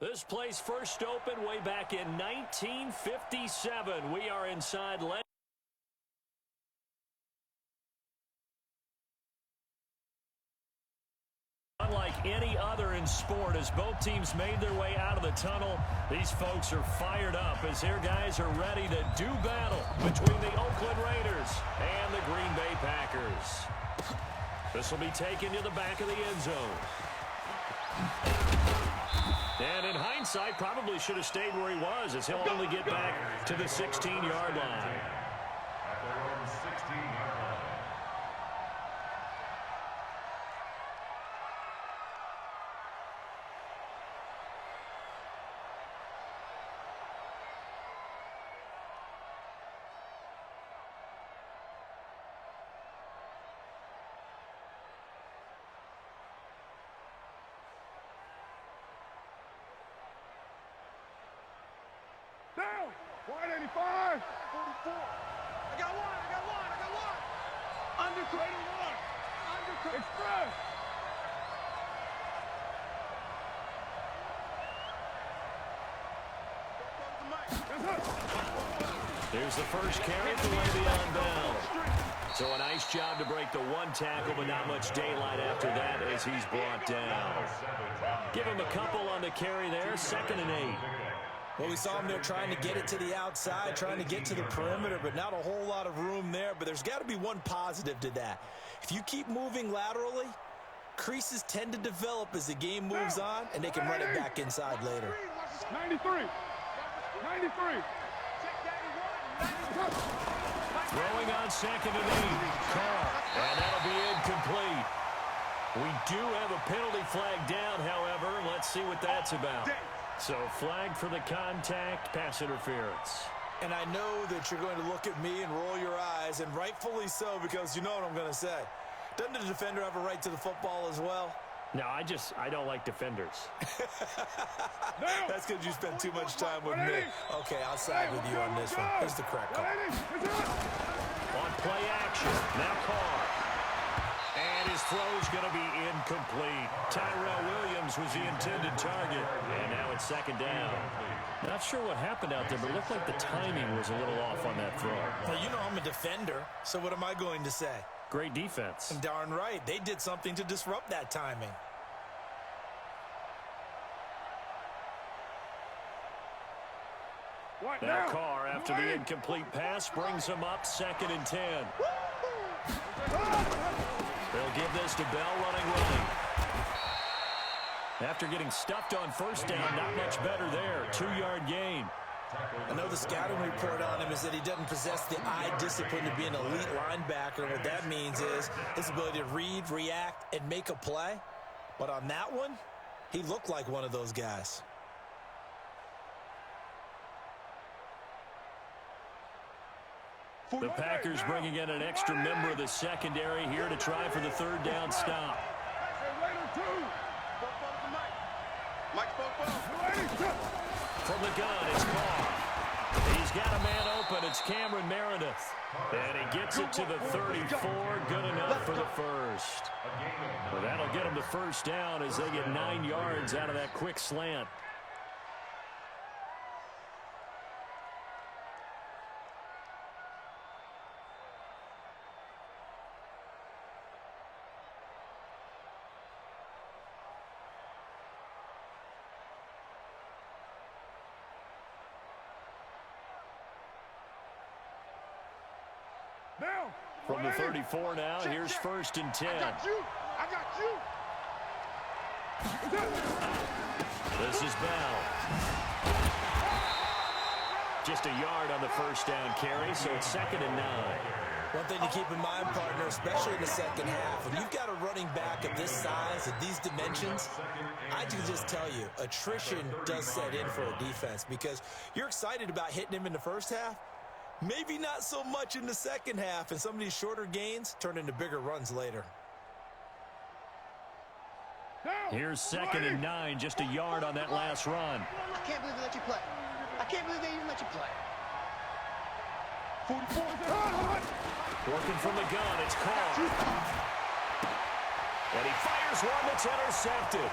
This place first opened way back in 1957. We are inside unlike any other in sport, as both teams made their way out of the tunnel, these folks are fired up as their guys are ready to do battle between the Oakland Raiders and the Green Bay Packers. This will be taken to the back of the end zone. And in hindsight, probably should have stayed where he was, as he'll only get back to the 16-yard line. At their own 16-yard line. Down! 185! 44! I got one! Undercut! Express! Here's the first carry for Le'Veon Bell. So a nice job to break the one tackle, but not much daylight after that as he's brought down. Give him a couple on the carry there, 2nd and 8. Well, we saw him there trying to get it to the outside, trying to get to the perimeter, but not a whole lot of room there. But there's got to be one positive to that. If you keep moving laterally, creases tend to develop as the game moves on, and they can run it back inside later. 93! Throwing on 2nd and 8. Carr, and that'll be incomplete. We do have a penalty flag down, however. Let's see what that's about. So flag for the contact, pass interference. And I know that you're going to look at me and roll your eyes, and rightfully so, because you know what I'm going to say. Doesn't the defender have a right to the football as well? No, I don't like defenders. That's because you spend too much time with me. Okay, I'll side with you on this one. Here's the correct call. On play action, now Carr. And his throw's going to be incomplete. Tyrell Williams was the intended target. And now it's 2nd down. Not sure what happened out there, but it looked like the timing was a little off on that throw. Well, you know I'm a defender, so what am I going to say? Great defense. Darn right. They did something to disrupt that timing. Now Carr, after the incomplete pass, brings him up 2nd and 10. They'll give this to Bell running. After getting stuffed on 1st down, not much better there. 2-yard gain. I know the scouting report on him is that he doesn't possess the eye discipline to be an elite linebacker. And what that means is his ability to read, react, and make a play. But on that one, he looked like one of those guys. The Packers bringing in an extra member of the secondary here to try for the 3rd down stop. From the gun, it's Carr. He's got a man open. It's Cameron Meredith. And he gets it to the 34. Good enough for the first. Well, that'll get him the 1st down as they get 9 yards out of that quick slant. From the 34 now, here's 1st and 10. I got you. This is Bell. Just a yard on the 1st down carry, so it's 2nd and 9. One thing to keep in mind, partner, especially in the second half, when you've got a running back of this size and these dimensions, I can just tell you, attrition does set in for a defense because you're excited about hitting him in the first half. Maybe not so much in the second half, and some of these shorter gains turn into bigger runs later. Here's 2nd and 9, just a yard on that last run. I can't believe they let you play. I can't believe they even let you play. 44. Working from the gun, it's Carr. And he fires one that's intercepted.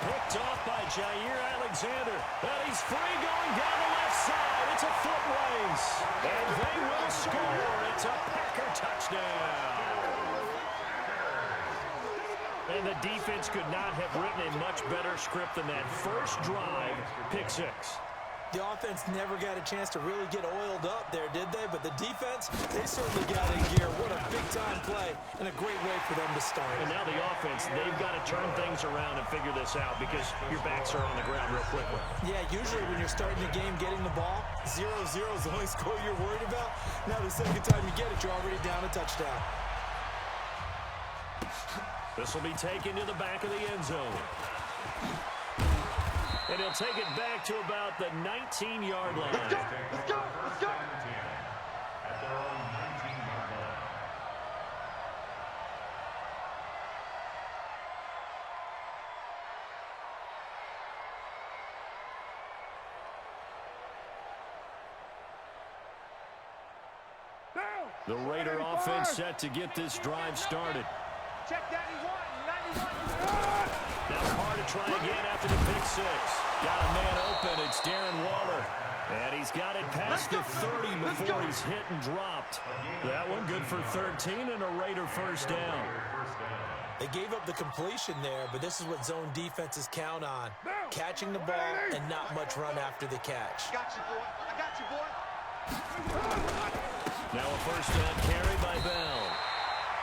Picked off by Jair Alexander. And he's free going down the left side. It's a foot race. And they will score. It's a Packer touchdown. And the defense could not have written a much better script than that first drive, pick six. The offense never got a chance to really get oiled up there, did they? But the defense, they certainly got in gear. What a big-time play and a great way for them to start. And now the offense, they've got to turn things around and figure this out because your backs are on the ground real quickly. Yeah, usually when you're starting the game getting the ball, 0-0 is the only score you're worried about. Now the second time you get it, you're already down a touchdown. This will be taken to the back of the end zone. And he'll take it back to about the 19-yard line. Let's go, let's go, let's go. At their own 19-yard line. Down. The Raider offense set to get this drive started. Check 91. Now Carr to try again after the pick six. Got a man open. It's Darren Waller. And he's got it past the 30 before he's hit and dropped. That one good for 13 and a Raider first down. They gave up the completion there, but this is what zone defenses count on. Catching the ball and not much run after the catch. Got you, boy. I got you, boy. Now a first down carry by Bell.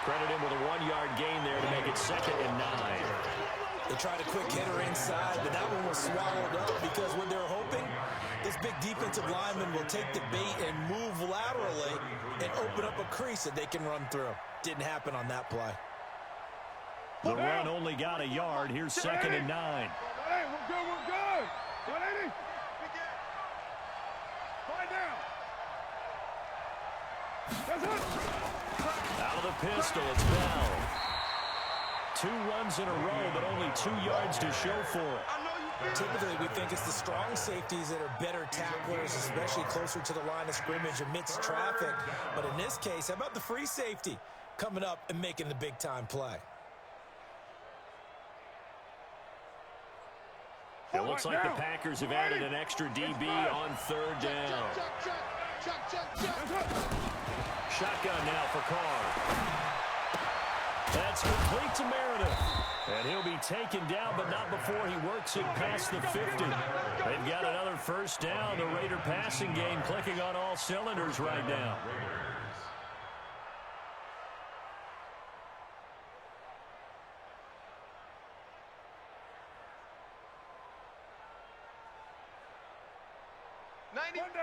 Credit him with a 1-yard gain there to make it 2nd and 9. They tried a quick hitter inside, but that one was swallowed up because what they're hoping, this big defensive lineman will take the bait and move laterally and open up a crease that they can run through. Didn't happen on that play. The run only got a yard. Here's 2nd and 9. Hey, we're good, we're good. 180. Find down. That's it. Out of the pistol, it's Bell. 2 runs in a row, but only 2 yards to show for it. Typically, we think it's the strong safeties that are better tacklers, especially closer to the line of scrimmage amidst traffic. But in this case, how about the free safety coming up and making the big-time play? It looks like the Packers have added an extra DB on 3rd down. Shotgun now for Carr. That's complete to Meredith. And he'll be taken down, but not before he works it past the 50. They've got another first down. The Raider passing game clicking on all cylinders right now.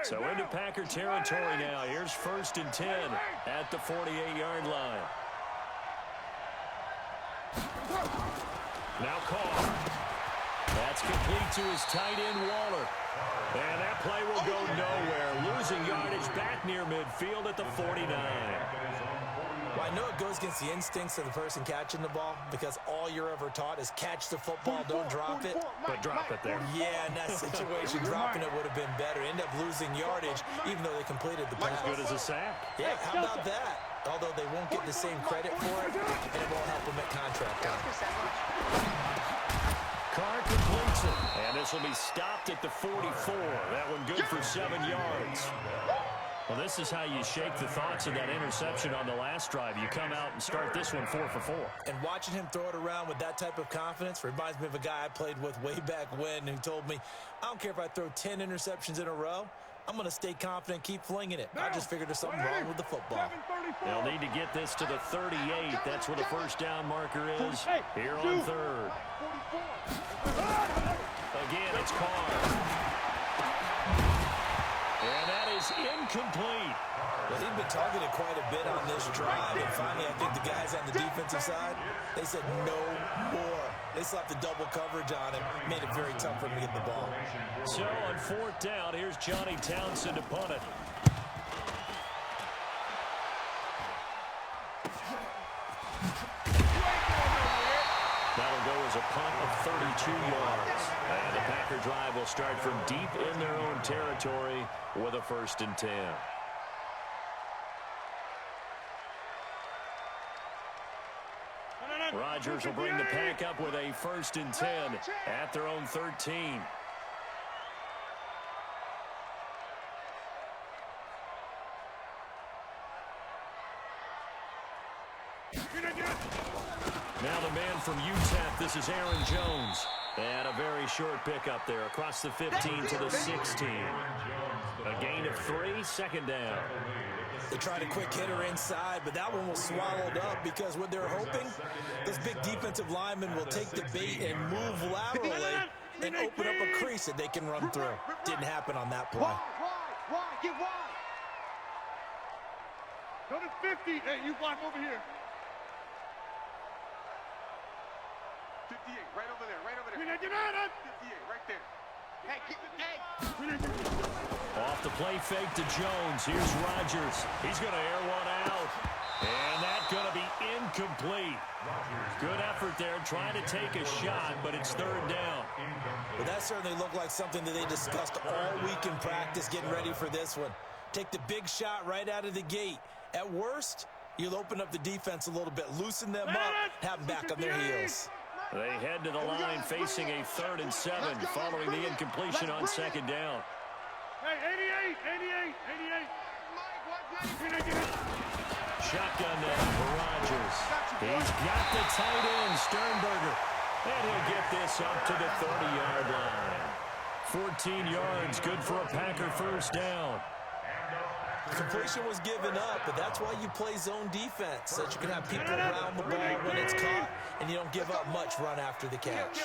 So into Packer territory now. Here's 1st and 10 at the 48-yard line. Now Carr. That's complete to his tight end, Waller. And that play will go nowhere. Losing yardage back near midfield at the 49. Well, I know it goes against the instincts of the person catching the ball because all you're ever taught is catch the football, don't drop it. But drop it there. Yeah, in that situation, dropping it would have been better. End up losing yardage, even though they completed the pass. As good as a sack. Yeah, how about that? Although they won't get the same credit for it, and it won't help them at contract time. Carr completes it. And this will be stopped at the 44. That one good for 7 yards. Well, this is how you shake the thoughts of that interception on the last drive. You come out and start this one 4 for 4. And watching him throw it around with that type of confidence reminds me of a guy I played with way back when who told me, I don't care if I throw 10 interceptions in a row, I'm going to stay confident, keep flinging it. I just figured there's something wrong with the football. They'll need to get this to the 38. That's where the first down marker is here on 3rd. Again, it's Carr. And that is incomplete. Well, he'd been targeted quite a bit on this drive, and finally I think the guys on the defensive side, they said no more. They slapped the double coverage on him, made it very tough for him to get the ball. So on 4th down, here's Johnny Townsend to punt it. That'll go as a punt of 32 yards. And the Packer drive will start from deep in their own territory with a 1st and 10. Rodgers will bring the pack up with a 1st and 10 at their own 13. Now the man from UTEP, this is Aaron Jones. And a very short pickup there across the 15 to the 16. A gain of 3, 2nd down. They tried a quick hitter inside, but that one was swallowed up because what they're hoping, this big defensive lineman will take the bait and move laterally and open up a crease that they can run through. Didn't happen on that play. Wide, get wide. Go to 50. Hey, you block over here. 58, right over there, right over there. 58, right there. Hey. Off the play fake to Jones. Here's Rodgers. He's going to air one out. And that's going to be incomplete. Good effort there trying to take a shot, but it's 3rd down. Well, that certainly looked like something that they discussed all week in practice getting ready for this one. Take the big shot right out of the gate. At worst, you'll open up the defense a little bit, loosen them up, have them back on their heels. They head to the line facing a 3rd and 7 following the incompletion on 2nd down. Hey, 88. Shotgun now for Rodgers. He's got the tight end, Sternberger. And he'll get this up to the 30-yard line. 14 yards, good for a Packer 1st down. Completion was given up, but that's why you play zone defense, so that you can have people around the ball when it's caught, and you don't give up much run after the catch.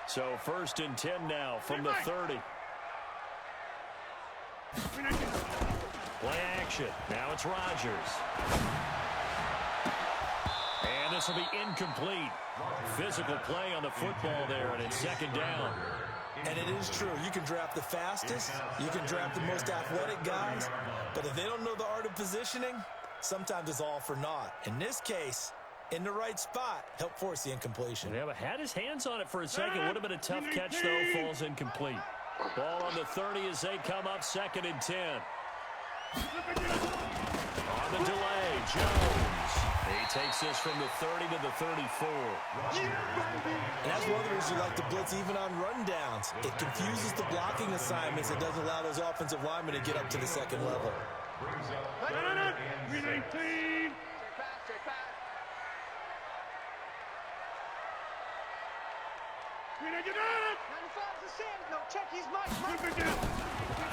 So 1st and 10 now from the 30. Play action. Now it's Rodgers. And this will be incomplete. Physical play on the football there, and it's 2nd down. And it is true. You can draft the fastest. You can draft the most athletic guys. But if they don't know the art of positioning, sometimes it's all for naught. In this case, in the right spot, help force the incompletion. Yeah, but had his hands on it for a second. Would have been a tough catch, though. Falls incomplete. Ball on the 30 as they come up 2nd and 10. On the delay, Jones. He takes this from the 30 to the 34. And that's one of the reasons you like to blitz even on rundowns. It confuses the blocking assignments. It doesn't allow those offensive linemen to get up to the 2nd level.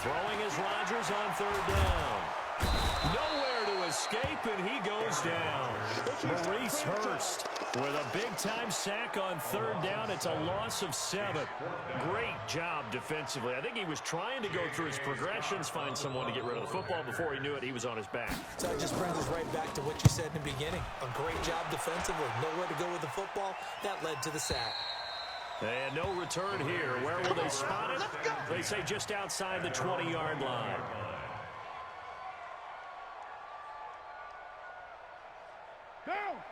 Throwing is Rodgers on 3rd down. Nowhere to escape, and he goes down. Maurice Hurst with a big-time sack on 3rd down. It's a loss of 7. Great job defensively. I think he was trying to go through his progressions, find someone to get rid of the football. Before he knew it, he was on his back. So it just brings us right back to what you said in the beginning. A great job defensively. Nowhere to go with the football. That led to the sack. And no return here. Where will they spot it? They say just outside the 20-yard line.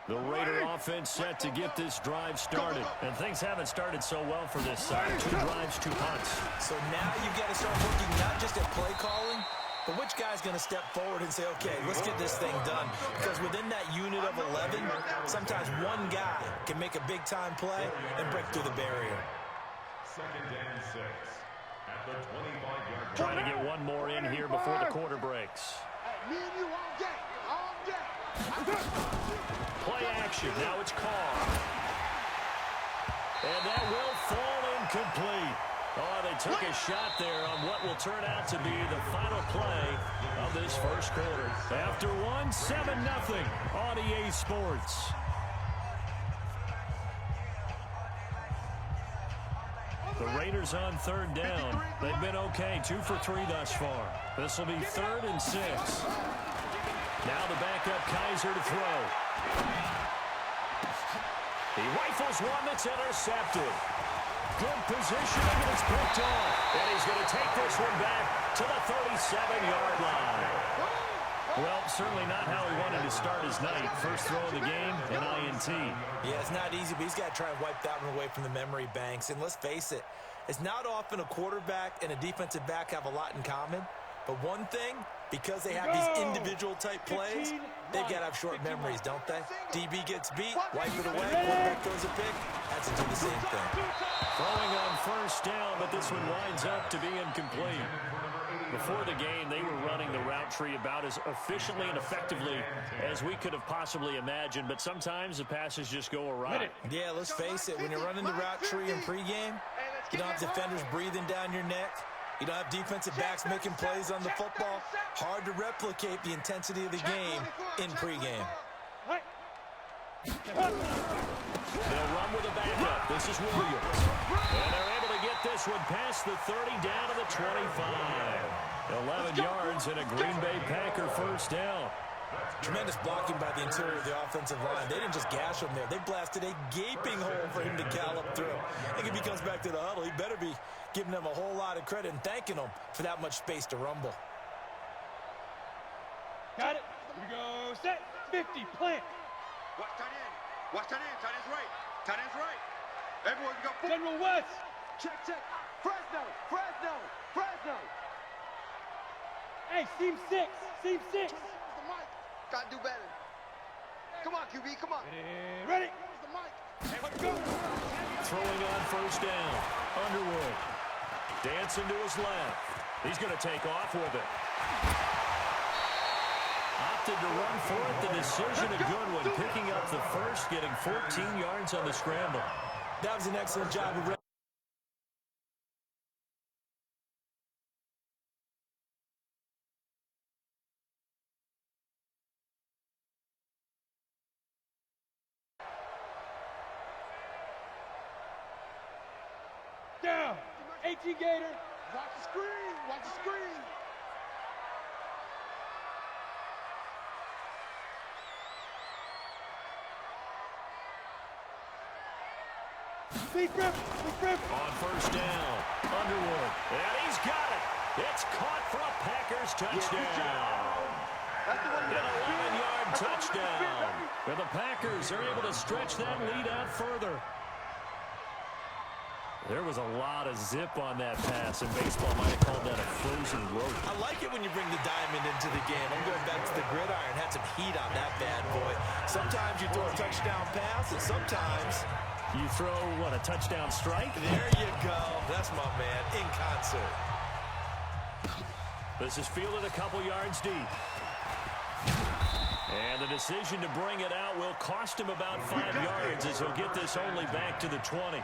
The Raider offense set to get this drive started. And things haven't started so well for this side. 2 drives, 2 punts. So now you've got to start looking not just at play calling, but which guy's going to step forward and say, okay, let's get this thing done. Because within that unit of 11, sometimes one guy can make a big-time play and break through the barrier. 2nd and 6 at the 25-yard line. Trying to get one more in here before the quarter breaks. Me and you all day. Play action. Now it's Carr. And that will fall incomplete. Oh, they took a shot there on what will turn out to be the final play of this 1st quarter. After one, 7-0 on EA Sports. The Raiders on 3rd down. They've been okay, 2 for 3 thus far. This will be 3rd and 6. Now the backup Kaiser to throw. He rifles one that's intercepted. Good positioning, and it's picked off. And he's going to take this one back to the 37-yard line. Well, certainly not how he wanted to start his night. First throw of the game, an INT. Yeah, it's not easy, but he's got to try and wipe that one away from the memory banks. And let's face it, it's not often a quarterback and a defensive back have a lot in common. But one thing, Because they have these individual type plays, they've got to have short memories, don't they? DB gets beat, wipe it away, quarterback throws a pick, has to do the same thing. Throwing on first down, but this one winds up to be incomplete. Before the game, they were running the route tree about as efficiently and effectively as we could have possibly imagined, but sometimes the passes just go awry. Yeah, let's face it, when you're running the route tree in pregame, you don't have defenders breathing down your neck. You don't have defensive backs making plays on the football. Hard to replicate the intensity of the game in pregame. They'll run with a backup. This is Williams. And they're able to get this one past the 30 down to the 25. 11 yards and a Green Bay Packer first down. Tremendous blocking by the interior of the offensive line. They didn't just gash him there. They blasted a gaping hole for him to gallop through. I think if he comes back to the huddle, he better be giving them a whole lot of credit and thanking them for that much space to rumble. Got it. Here we go. Set. 50. Plant. Watch tight end. Watch tight end. Tight end's right. Tight end's right. Everyone, you got four. General West. Check, check. Fresno, Fresno, Fresno. Hey, seam 6. Seam 6. Where's the mic? Gotta do better. Come on, QB, come on. Ready. Where's the mic? Hey, let's go. Throwing on first down. Underwood. Dancing to his left. He's going to take off with it. Opted to run for it. The decision a good one. Picking up the first, getting 14 yards on the scramble. That was an excellent job of Down. 18 Gator. Watch the screen, watch the screen. Big rip. Big rip. On first down, Underwood. And he's got it. It's caught for a Packers touchdown. An 11-yard touchdown. And the Packers are able to stretch that lead out further. There was a lot of zip on that pass, and baseball might have called that a frozen rope. I like it when you bring the diamond into the game. I'm going back to the gridiron. Had some heat on that bad boy. Sometimes you throw a touchdown pass, and sometimes You throw, what, a touchdown strike? there you go. That's my man, in concert. This is fielded a couple yards deep. And the decision to bring it out will cost him about 5 yards as he'll get this only back to the 20.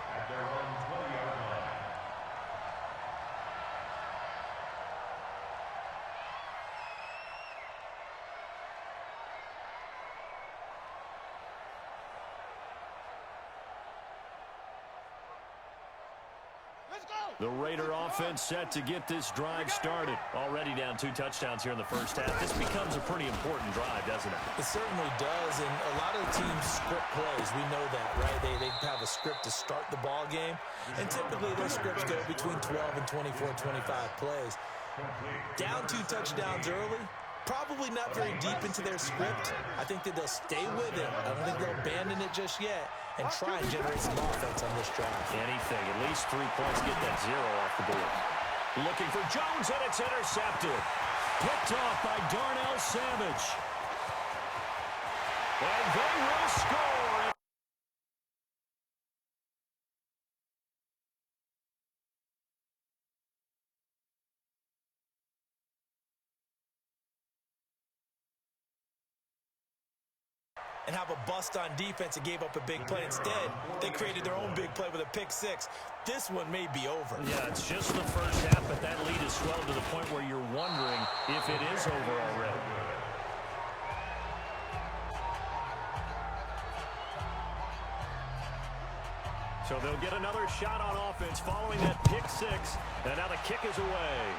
The Raider offense set to get this drive started. Already down 2 touchdowns here in the first half. This becomes a pretty important drive, doesn't it? It certainly does, and a lot of the teams script plays. We know that, right? They have a script to start the ball game, and typically those scripts go between 12 and 24, 25 plays. Down 2 touchdowns early, probably not very deep into their script. I think that they'll stay with it. I don't think they'll abandon it just yet and try and generate some offense on this drive. Anything, at least 3 points, get that 0 off the board. Looking for Jones, and it's intercepted. Picked off by Darnell Savage. And they will score. And have a bust on defense and gave up a big play. Instead, they created their own big play with a pick 6. This one may be over. Yeah, it's just the first half, but that lead is swelled to the point where you're wondering if it is over already. So they'll get another shot on offense following that pick 6, and now the kick is away.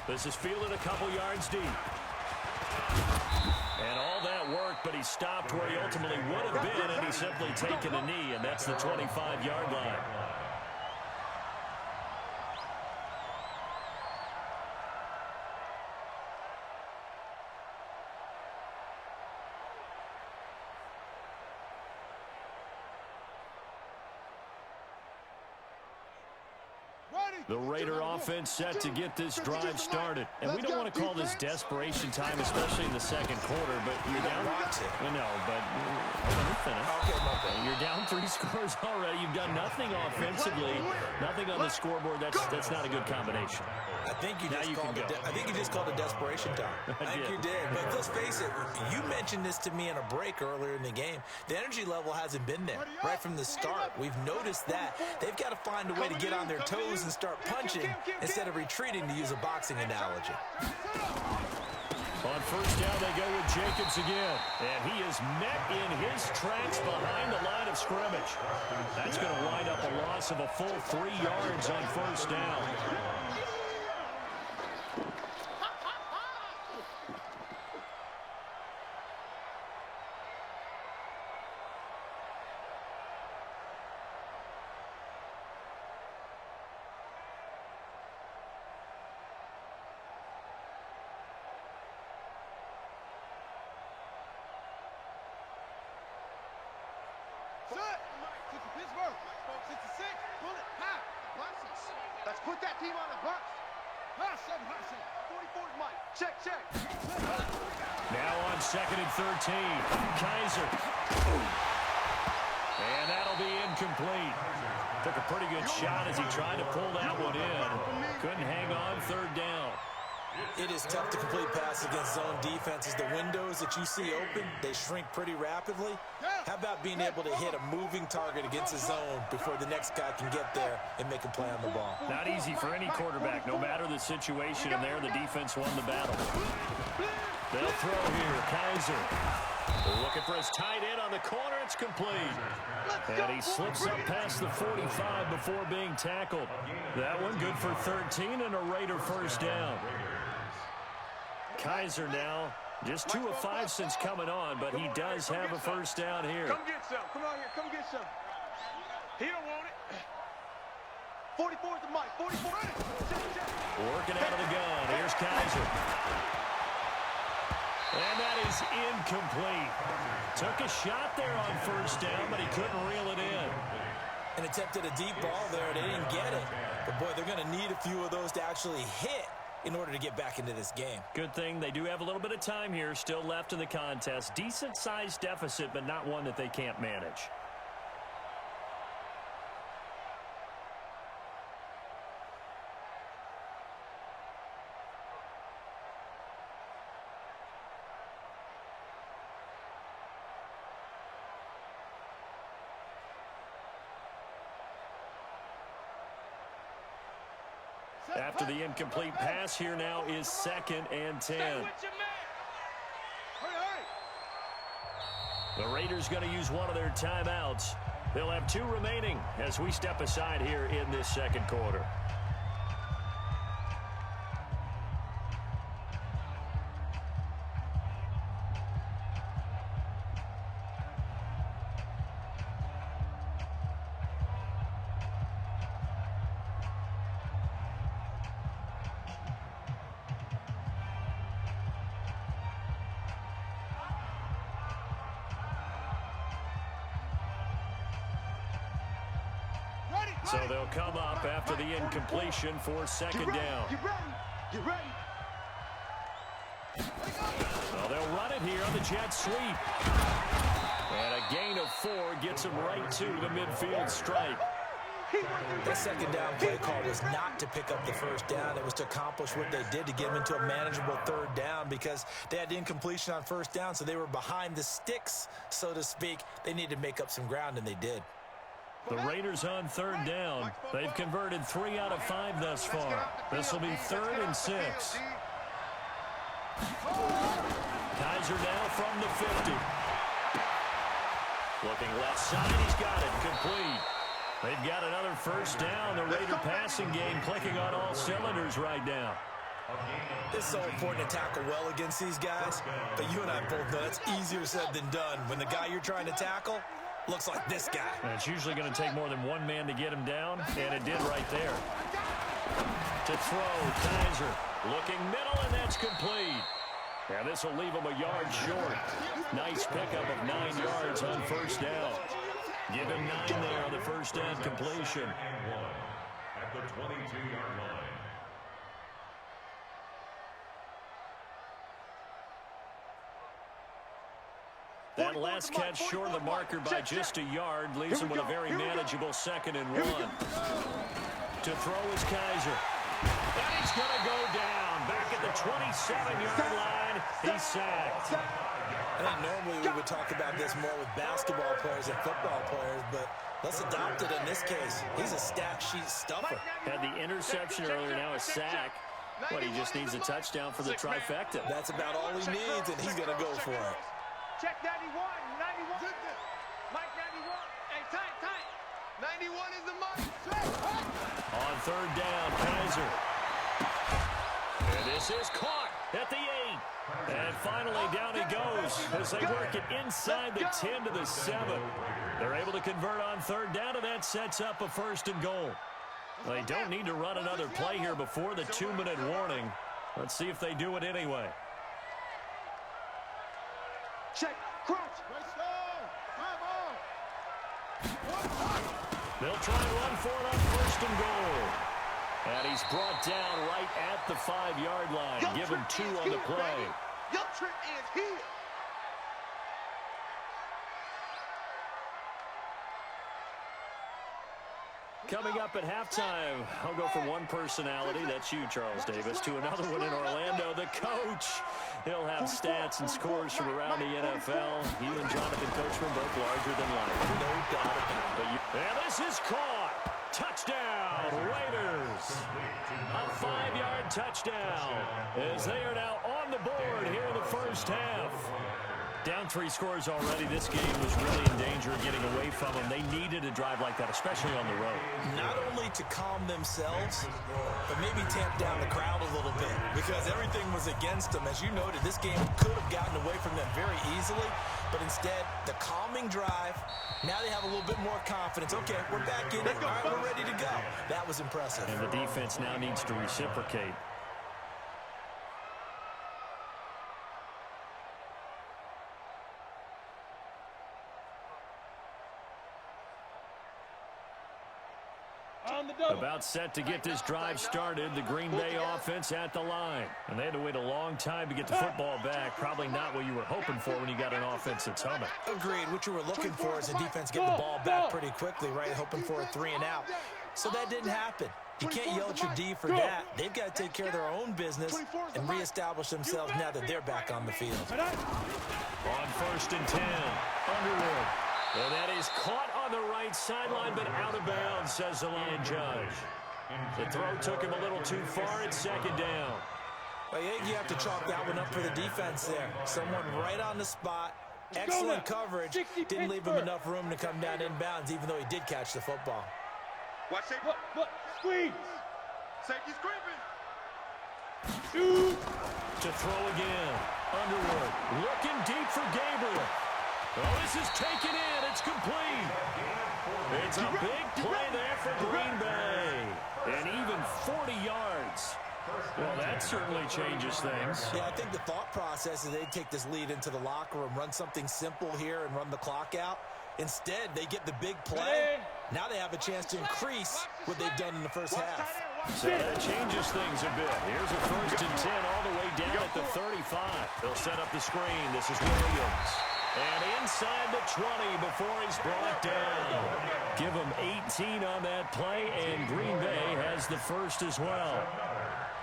This is fielded a couple yards deep. And all that worked, but he stopped where he ultimately would have been, and he's simply taken a knee, and that's the 25-yard line. Ready. The Raider offense set to get this drive started. And we don't want to call this desperation time, especially in the second quarter, but you're down. No, but let me finish. Okay, you're down 3 scores already. You've done nothing offensively, nothing on the scoreboard. That's not a good combination. I think you just called it desperation time. I think you did. But let's face it, you mentioned this to me in a break earlier in the game. The energy level hasn't been there right from the start. We've noticed that. They've got to find a way to get on their toes and start punching instead of retreating, to use a boxing analogy. On first down, they go with Jacobs again. And he is met in his tracks behind the line of scrimmage. That's going to wind up a loss of a full 3 yards on first down. Let's put that team on the bus. Hot 44 Mike. Check. Now on 2nd and 13. Kaiser. And that'll be incomplete. Took a pretty good shot as he tried to pull that one in. Couldn't hang on 3rd down. It is tough to complete passes against zone defenses. The windows that you see open, they shrink pretty rapidly. How about being able to hit a moving target against a zone before the next guy can get there and make a play on the ball? Not easy for any quarterback, no matter the situation. And there, the defense won the battle. They'll throw here. Kaiser looking for his tight end on the corner. It's complete. And he slips up past the 45 before being tackled. That one good for 13 and a Raider first down. Kaiser now just 2 of 5 since coming on, but he does have a first down here. Come get some. Come on here. Come get some. He don't want it. 44 is the mic. 44. Working out of the gun. Here's Kaiser. And that is incomplete. Took a shot there on first down, but he couldn't reel it in. And attempted a deep ball there. They didn't get it. But, boy, they're going to need a few of those to actually hit in order to get back into this game. Good thing they do have a little bit of time here still left in the contest. Decent-sized deficit, but not one that they can't manage. After the incomplete pass, here now is 2nd and 10. The Raiders going to use one of their timeouts. They'll have 2 remaining as we step aside here in this second quarter. So they'll come up after the incompletion for 2nd down. Get ready. Well, they'll run it here on the jet sweep. And a gain of 4 gets them right to the midfield stripe. That 2nd down play call was not to pick up the first down. It was to accomplish what they did to get them into a manageable 3rd down because they had incompletion on first down, so they were behind the sticks, so to speak. They needed to make up some ground, and they did. The Raiders on 3rd down. They've converted 3 out of 5 thus far. This will be 3rd and 6. Kaiser now from the 50. Looking left side, he's got it, complete. They've got another first down. The Raider passing game clicking on all cylinders right now. It's so important to tackle well against these guys, but you and I both know that's easier said than done. When the guy you're trying to tackle looks like this guy. And it's usually going to take more than one man to get him down, and it did right there. To throw, Kaiser looking middle, and that's complete. And this will leave him a yard short. Nice pickup of 9 yards on first down. Give him 9 there on the first down completion. the 22-yard line. That last catch short of the marker by just a yard leaves him with a very manageable 2nd and 1. To throw is Kaiser. And he's going to go down. Back at the 27-yard line. He's sacked. I think normally we would talk about this more with basketball players and football players, but let's adopt it in this case. He's a stat sheet stuffer. Had the interception earlier, now a sack. But he just needs a touchdown for the trifecta. That's about all he needs, and he's going to go for it. Check 91. 91. Mike 91. Hey, tight. 91 is the mark. On 3rd down, Kaiser. And this is caught at the 8. And finally, down he goes as they work it inside the 10 to the 7. They're able to convert on 3rd down, and that sets up a 1st and goal. They don't need to run another play here before the 2-minute warning. Let's see if they do it anyway. Check. Crouch. They'll try and run for it on 1st and goal. And he's brought down right at the 5-yard line. Give him 2 on the play. Your trick is here. Coming up at halftime, I'll go from one personality, that's you, Charles Davis, to another one in Orlando, the coach. He'll have stats and scores from around the NFL. He and Jonathan Coachman both larger than life. No doubt about it. And this is caught. Touchdown, Raiders. A 5-yard touchdown as they are now on the board here in the first half. Down 3 scores already. This game was really in danger of getting away from them. They needed a drive like that, especially on the road. Not only to calm themselves, but maybe tamp down the crowd a little bit because everything was against them. As you noted, this game could have gotten away from them very easily, but instead, the calming drive, now they have a little bit more confidence. Okay, we're back in it. All right, we're ready to go. That was impressive. And the defense now needs to reciprocate. About set to get this drive started. The Green Bay offense at the line. And they had to wait a long time to get the football back. Probably not what you were hoping for when you got an offense that's humming. Agreed. What you were looking for is the defense getting the ball back pretty quickly, right? Hoping for a 3 and out. So that didn't happen. You can't yell at your D for that. They've got to take care of their own business and reestablish themselves now that they're back on the field. On 1st and 10, Underwood. And that is caught on the right sideline, but out of bounds, says the line judge. The throw took him a little too far. It's 2nd down. Well, I think you have to chalk that one up for the defense there. Someone right on the spot. Excellent coverage. Didn't leave him enough room to come down inbounds, even though he did catch the football. Watch it. Look, squeeze. Safety scraping. Shoot. To throw again. Underwood looking deep for Gabriel. Oh, this is taken in. It's complete. It's a big play there for Green Bay. And even 40 yards. Well, that certainly changes things. Yeah, I think the thought process is they take this lead into the locker room, run something simple here and run the clock out. Instead, they get the big play. Now they have a chance to increase what they've done in the first half. So that changes things a bit. Here's a 1st and 10 all the way down at the 35. They'll set up the screen. This is Williams. And inside the 20 before he's brought down. Give him 18 on that play, and Green Bay has the first as well.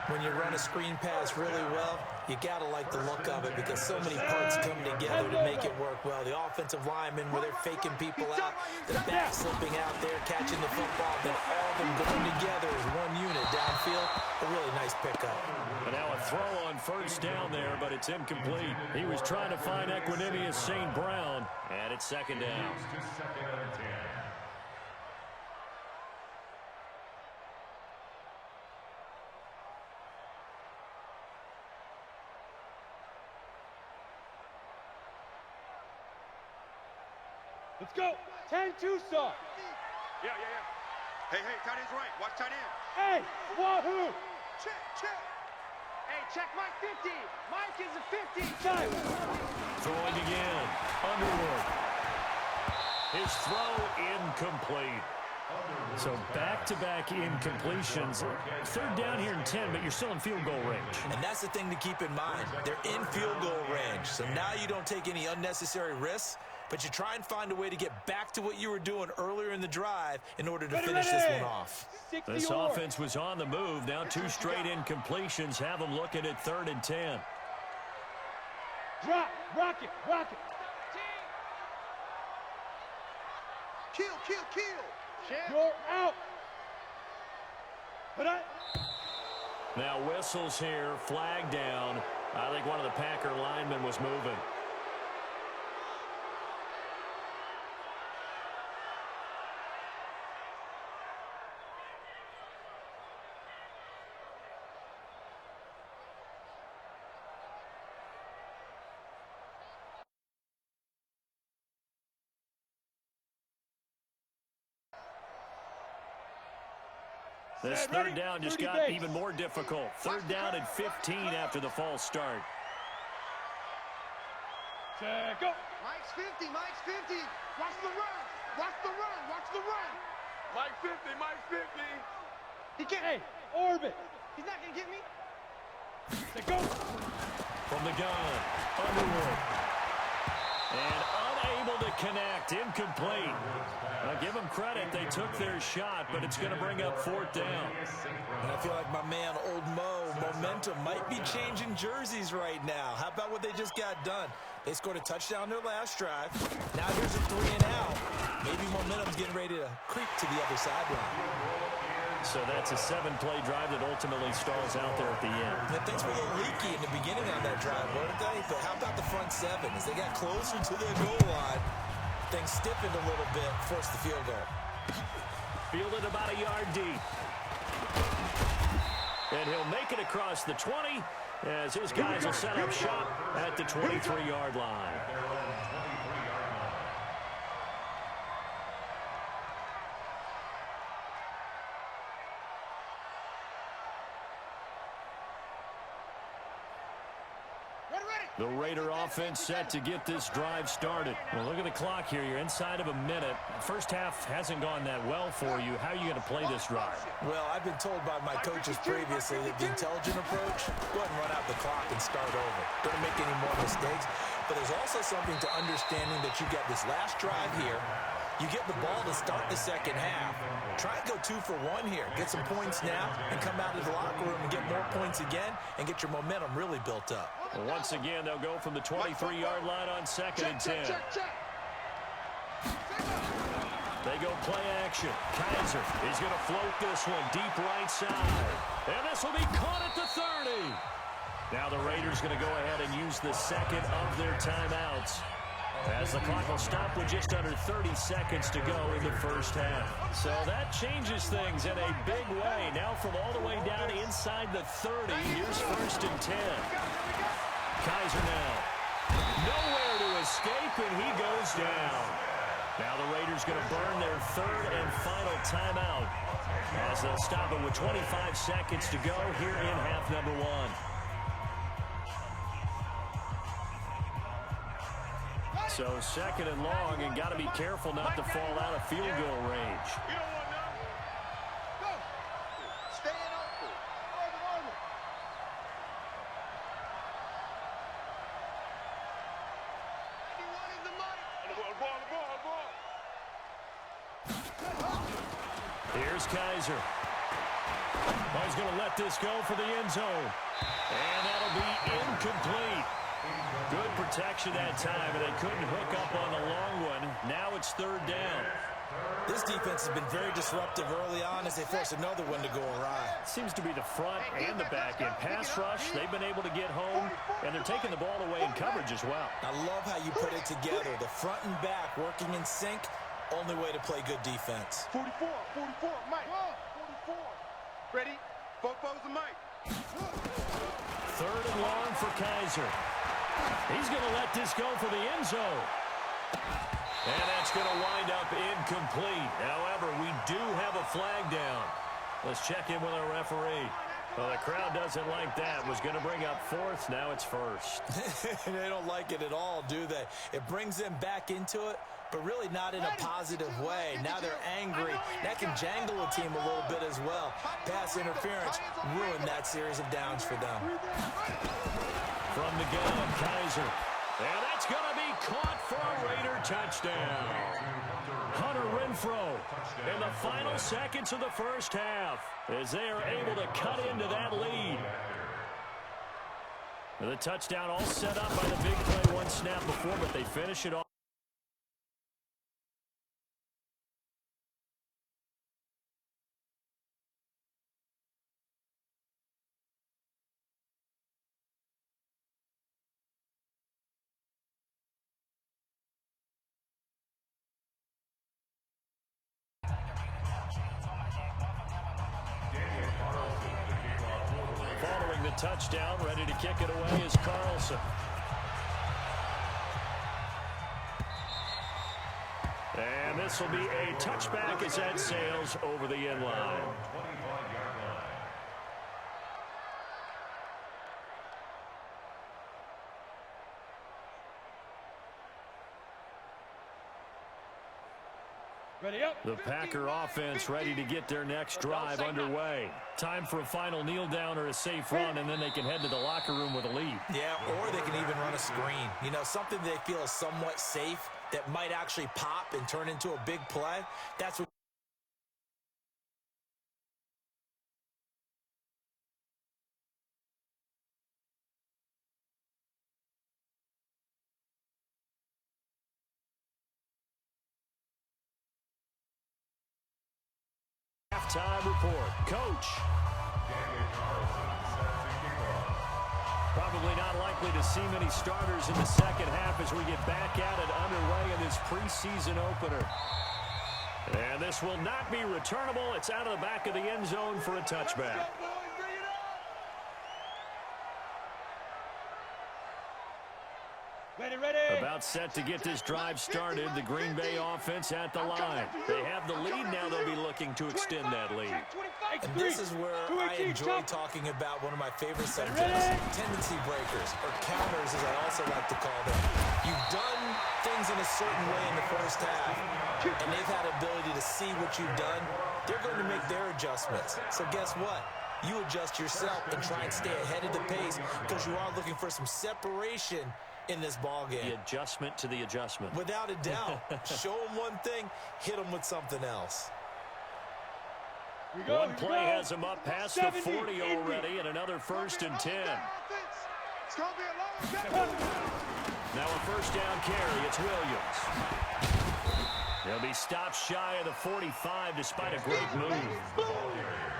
When you run a screen pass really well, you got to like the look of it because so many parts come together to make it work well. The offensive linemen, where they're faking people out, the back slipping out there, catching the football, then all of them going together as one unit downfield. A really nice pickup. And now a throw on 1st down there, but it's incomplete. He was trying to find Equinemius St. Brown, and it's 2nd down. Let's go. 10 Tucson. Yeah. Hey, tight end's right. Watch tight end. Hey, Wahoo. Check. Hey, check Mike 50. Mike is a 50. Time. Throwing again. Underwood. His throw incomplete. So back-to-back incompletions. Third down here in 10, but you're still in field goal range. And that's the thing to keep in mind. They're in field goal range. So now you don't take any unnecessary risks, but you try and find a way to get back to what you were doing earlier in the drive in order to finish this one off. This offense was on the move. Now 2 straight incompletions have them looking at 3rd and 10. Drop, rock it, rock it. Kill, kill, kill. You're out. But Now whistles here, flag down. I think one of the Packer linemen was moving. This third down just got even more difficult. 3rd down and 15 after the false start. check up. Mike's 50, Mike's 50. Watch the run. Watch the run. Watch the run. Mike 50, Mike 50. He can't. Hey, orbit. He's not going to get me. Let go. From the gun, Underwood. And unable to connect, incomplete. Now give them credit, they took their shot, but it's going to bring up 4th down. And I feel like my man, Old Mo, momentum might be changing jerseys right now. How about what they just got done? They scored a touchdown their last drive. Now here's a 3 and out. Maybe momentum's getting ready to creep to the other sideline. So that's a 7-play drive that ultimately stalls out there at the end. And things were a little leaky in the beginning on that drive, weren't they? But how about the front 7? As they got closer to the goal line, things stiffened a little bit, forced the field goal. Fielded about a yard deep. And he'll make it across the 20 as his guys will set up shop at the 23-yard line. The Raider offense set to get this drive started. Well, look at the clock here. You're inside of a minute. First half hasn't gone that well for you. How are you going to play this drive? Well, I've been told by my coaches previously that the intelligent approach, go ahead and run out the clock and start over. Don't make any more mistakes. But there's also something to understanding that you got this last drive here. You get the ball to start the second half. Try and go 2 for 1 here. Get some points now and come out of the locker room and get more points again and get your momentum really built up. Well, once again, they'll go from the 23-yard line on 2nd and 10. They go play action. Kaiser is going to float this one deep right side. And this will be caught at the 30. Now the Raiders going to go ahead and use the second of their timeouts, as the clock will stop with just under 30 seconds to go in the first half. So that changes things in a big way. Now from all the way down inside the 30, here's 1st and 10. Kaiser now. Nowhere to escape, and he goes down. Now the Raiders going to burn their 3rd and final timeout, as they'll stop it with 25 seconds to go here in half number 1. So 2nd and long, and got to be careful not to fall out of field goal range. You don't want none. Go. Stay in open. Armor. He wanted the money. Ball. Here's Kaiser. Oh, he's going to let this go for the end zone. And that'll be incomplete. Good protection that time, and they couldn't hook up on the long one. Now it's 3rd down. This defense has been very disruptive early on as they force another one to go awry. Seems to be the front and the back end. Pass rush, they've been able to get home, and they're taking the ball away in coverage as well. I love how you put it together. The front and back working in sync, only way to play good defense. 44, Mike. 44. Ready? Bobo's the Mike. 3rd and long for Kaiser. He's going to let this go for the end zone. And that's going to wind up incomplete. However, we do have a flag down. Let's check in with our referee. Well, the crowd doesn't like that. Was going to bring up 4th. Now it's 1st. They don't like it at all, do they? It brings them back into it. but really not in a positive way. Now they're angry. That can jangle a team a little bit as well. Pass interference ruined that series of downs for them. From the gun, Kaiser. And that's going to be caught for a Raider touchdown. Hunter Renfrow in the final seconds of the first half as they are able to cut into that lead. The touchdown all set up by the big play one snap before, but they finish it off. Following the touchdown, ready to kick it away is Carlson. And this will be a touchback as that sails over the end line. Ready up. The Packer offense ready to get their next drive underway. Time for a final kneel down or a safe run, and then they can head to the locker room with a lead. Yeah, or they can even run a screen. You know, something they feel is somewhat safe that might actually pop and turn into a big play. That's what halftime report. Coach. Probably not likely to see many starters in the second half as we get back at it underway in this preseason opener. And this will not be returnable. It's out of the back of the end zone for a touchback. Ready, ready. About set to get this drive started. The Green Bay offense at the line. They have the lead now. They'll be looking to extend that lead. And this is where I enjoy talking about one of my favorite subjects, tendency breakers, or counters as I also like to call them. You've done things in a certain way in the first half, and they've had ability to see what you've done. They're going to make their adjustments. So guess what? You adjust yourself and try and stay ahead of the pace because you are looking for some separation in this ball game. The adjustment to the adjustment. Without a doubt. Show them one thing, hit them with something else. One play has them up past the 40 already, and another 1st and 10. Now a first down carry. It's Williams. He'll be stopped shy of the 45 despite a great move.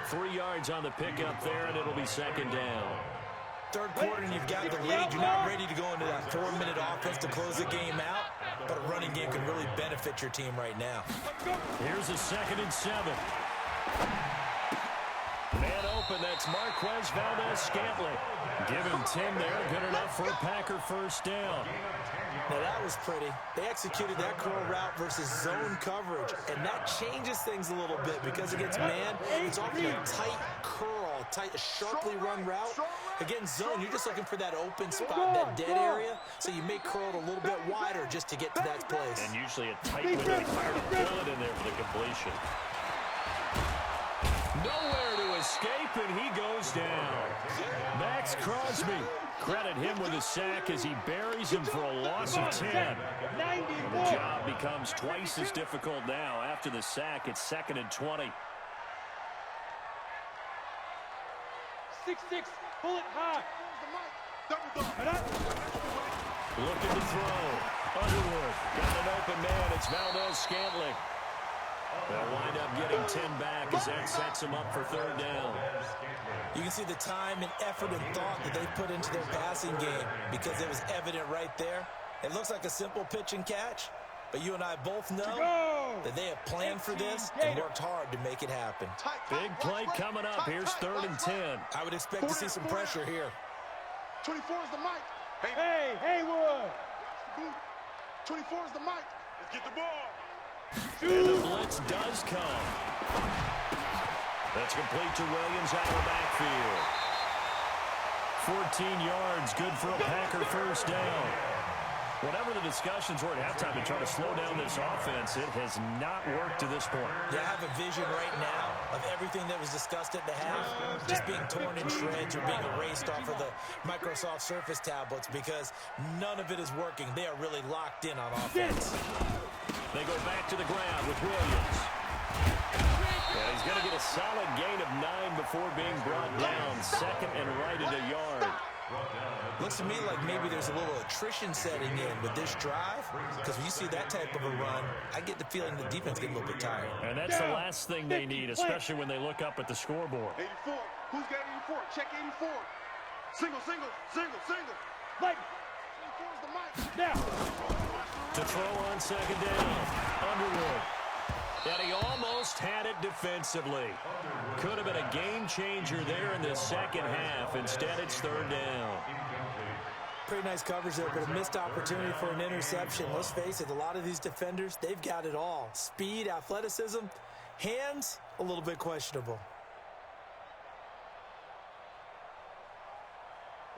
3 yards on the pickup there, and it'll be 2nd down. Third quarter and you've got the lead. You're not ready to go into that 4-minute offense to close the game out, but a running game can really benefit your team right now. Here's a 2nd and 7. Man open, that's Marquez Valdez-Scantling. Give him 10 there, good enough for a Packer first down. Now that was pretty. They executed that curl route versus zone coverage, and that changes things a little bit because against man, it's often a tight curl, tight, sharply run route. Against zone, you're just looking for that open spot, that dead area, so you make curl a little bit wider just to get to that place. And usually a tight window to fire a bullet in there for the completion. Nowhere to escape, and he goes down. Max Crosby. Credit him with a sack as he buries him for a loss of 10. The job becomes twice as difficult now. After the sack, it's 2nd and 20. 6-6, pull it high. Looking to throw. Underwood got an open man. It's Valdez-Scantling. They'll wind up getting 10 back as that sets him up for 3rd down. You can see the time and effort and thought that they put into their passing game because it was evident right there. It looks like a simple pitch and catch, but you and I both know that they have planned for this and worked hard to make it happen. Big play coming up. Here's 3rd and 10. I would expect to see some pressure here. 24 is the mic. Hey, Haywood. 24 is the mic. Let's get the ball. And the blitz does come. That's complete to Williams out of the backfield. 14 yards, good for a Packer first down. Whatever the discussions were at halftime to try to slow down this offense, it has not worked to this point. Yeah, I have a vision right now of everything that was discussed at the half just being torn in shreds or being erased off of the Microsoft Surface tablets because none of it is working. They are really locked in on offense. They go back to the ground with Williams. And he's going to get a solid gain of 9 before being brought down. Second and right at a yard. Looks to me like maybe there's a little attrition setting in with this drive because when you see that type of a run, I get the feeling the defense getting a little bit tired. And that's the last thing they need, especially when they look up at the scoreboard. 84. Who's got 84? Check 84. Single, single, single, single. Mike. 84's the mic. Now. To throw on second down, Underwood. And he almost had it defensively. Could have been a game changer there in the second half. Instead, it's third down. Pretty nice coverage there, but a missed opportunity for an interception. Let's face it, a lot of these defenders, they've got it all. Speed, athleticism, hands, a little bit questionable.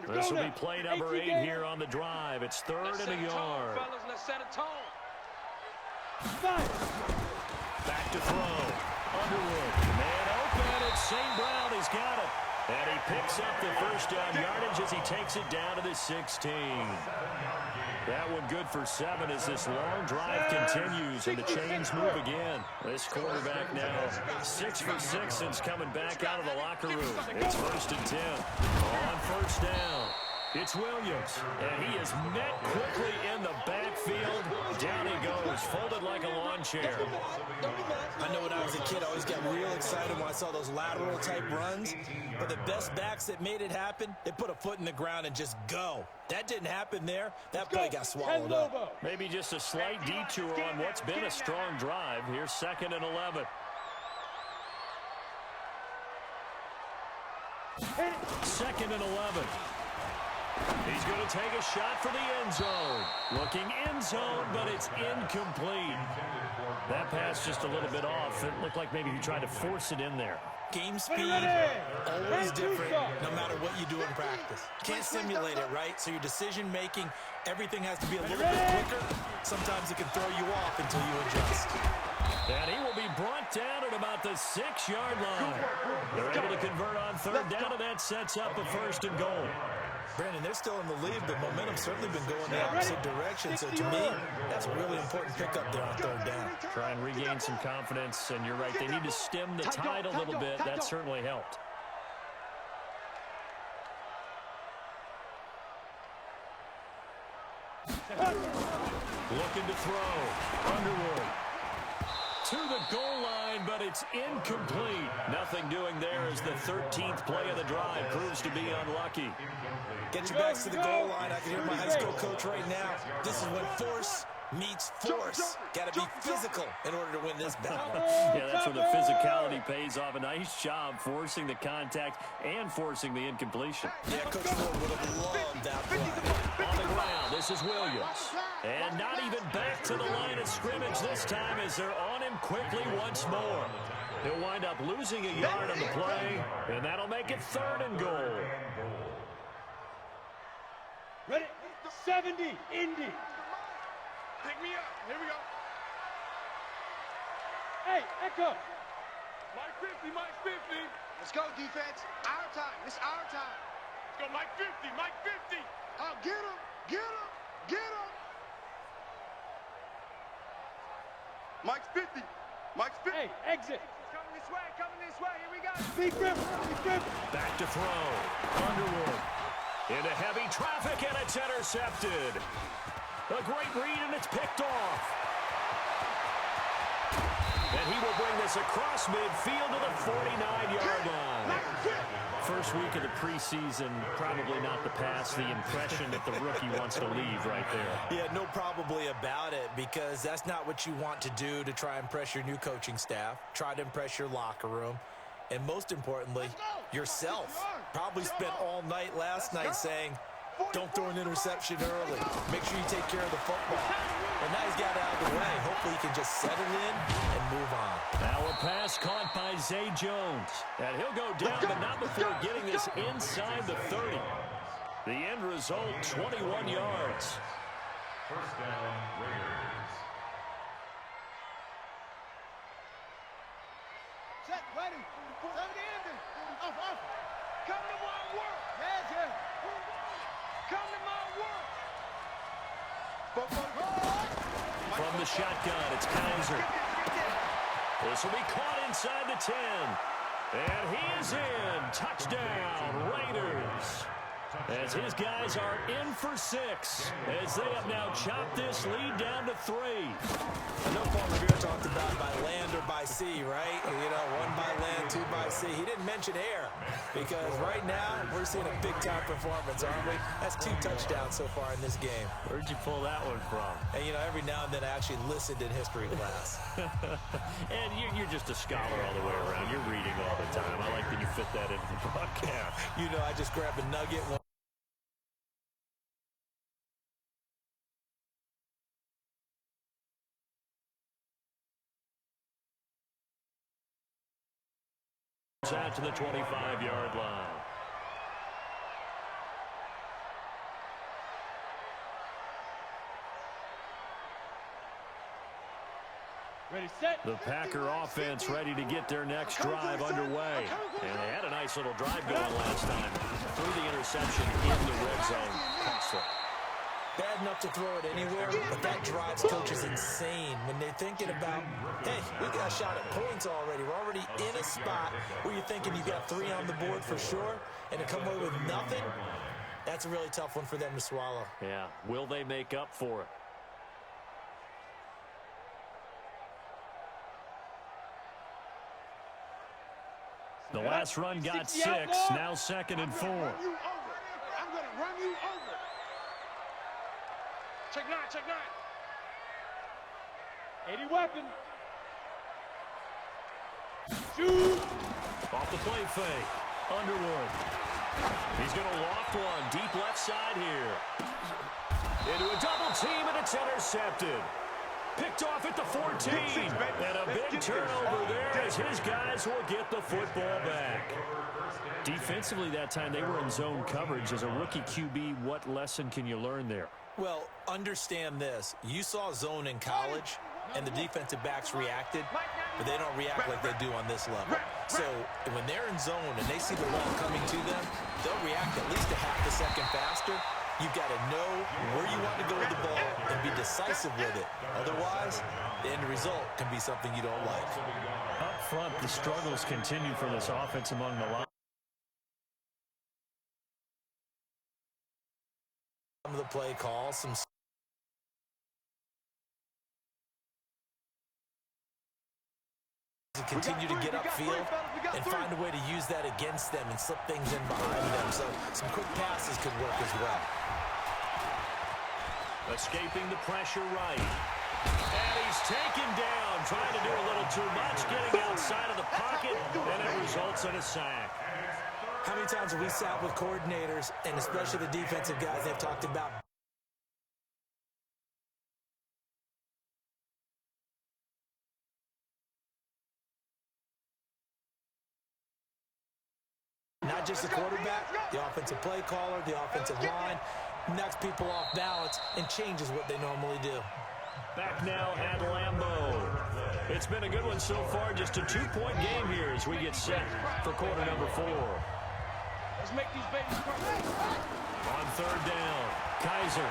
This will be play number 8 here on the drive. It's third and a yard. Let's set a tone. Back to throw. Underwood. Man open. It's St. Brown. He's got it. And he picks up the first down yardage as he takes it down to the 16. That one good for 7 as this long drive continues and the chains move again. This quarterback now 6 for 6 since coming back out of the locker room. It's first and 10. On first down, it's Williams. And he is met quickly in the backfield. Down he goes, folded like a lawn chair. I know when I was a kid, I always got real excited when I saw those lateral type runs. But the best backs that made it happen, they put a foot in the ground and just go. That didn't happen there. That play got swallowed up. Maybe just a slight detour on what's been a strong drive. Here's second and 11. Second and 11. He's going to take a shot for the end zone. Looking end zone, but it's incomplete. That pass just a little bit off. It looked like maybe he tried to force it in there. Game speed, always different, no matter what you do in practice. Can't simulate it, right? So your decision-making, everything has to be a little bit quicker. Sometimes it can throw you off until you adjust. And he will be brought down at about the 6-yard line. They're able to convert on third down, and that sets up a first and goal. Brandon, they're still in the lead, but momentum's certainly been going the opposite direction. So to me, that's a really important pickup there on third down. Try and regain some confidence, and you're right. They need to stem the tide a little bit. That certainly helped. Looking to throw. Underwood. To the goal line, but it's incomplete. Nothing doing there as the 13th play of the drive proves to be unlucky. Get your backs to the goal line. I can hear my high school coach right now. This is when force meets force. Got to be physical in order to win this battle. Yeah, that's where the physicality pays off. A nice job forcing the contact and forcing the incompletion. Yeah, Coach Ford would have loved that play. On the ground, this is Williams. And not even back to the line of scrimmage this time as they're on him quickly once more. He'll wind up losing a yard on the play, and that'll make it third and goal. Ready? 70, Indy. Pick me up. Here we go. Hey, Echo. Mike 50, Mike 50. Let's go, defense. Our time. It's our time. Let's go, Mike 50, Mike 50. Oh, get him. Get him. Get him. Mike's 50. Mike's 50. Hey, exit. Coming this way, coming this way. Here we go. Big grip. Big grip. Back to throw. Underwood. Into heavy traffic, and it's intercepted. A great read, and it's picked off. And he will bring this across midfield to the 49-yard line. First week of the preseason, probably not the pass, the impression that the rookie wants to leave right there. Yeah, no probably about it, because that's not what you want to do to try and impress your new coaching staff, try to impress your locker room, and most importantly, yourself. Probably spent all night last night saying, don't throw an interception early. Make sure you take care of the football. And now he's got it out of the way. Hopefully he can just settle in and move on. Now a pass caught by Zay Jones. And he'll go down, but not before getting this inside the 30. The end result, 21 yards. First down, Raiders. Set, ready. 70 ending. Off. Come to my work. Yeah. Come to my work. From the shotgun, it's Kaiser. This will be caught inside the 10. And he is in. Touchdown, Raiders. As his guys are in for 6. As they have now chopped this lead down to 3. I know Paul Revere talked about by land or by sea, right? You know, 1 by land, 2 by sea. He didn't mention air because right now we're seeing a big-time performance, aren't we? That's 2 touchdowns so far in this game. Where'd you pull that one from? And, you know, every now and then I actually listened in history class. And you're just a scholar all the way around. You're reading all the time. I like that you fit that into the broadcast. You know, I just grabbed a nugget. Out to the 25-yard line. Ready, set. The Packer offense ready to get their next drive underway. And they had a nice little drive going last time. Threw the interception in the red zone. Costly. Bad enough to throw it anywhere, but that drives coaches insane when they're thinking about, hey, we got a shot at points already. We're already in a spot where you're thinking you got 3 on the board for sure, and to come away with nothing, that's a really tough one for them to swallow. Yeah, will they make up for it? The last run got 6, now 2nd and 4. I'm going to run you over. Check 9. 80 weapon. Shoot. Off the play fake. Underwood. He's going to loft one. Deep left side here. Into a double team, and it's intercepted. Picked off at the 14. And a big turnover there as his guys will get the football back. Defensively that time, they were in zone coverage. As a rookie QB, what lesson can you learn there? Well, understand this. You saw zone in college, and the defensive backs reacted, but they don't react like they do on this level. So when they're in zone and they see the ball coming to them, they'll react at least a half a second faster. You've got to know where you want to go with the ball and be decisive with it. Otherwise, the end result can be something you don't like. Up front, the struggles continue for this offense among the line. Some of the play calls, some continue to get upfield and find a way to use that against them and slip things in behind them. So some quick passes could work as well. Escaping the pressure right. And he's taken down, trying to do a little too much, getting outside of the pocket, and it results in a sack. How many times have we sat with coordinators, and especially the defensive guys, they've talked about not just the quarterback, the offensive play caller, the offensive line, knocks people off balance and changes what they normally do. Back now at Lambeau. It's been a good one so far, just a 2-point game here as we get set for quarter number 4. Let's make these babies come. On 3rd down, Kaiser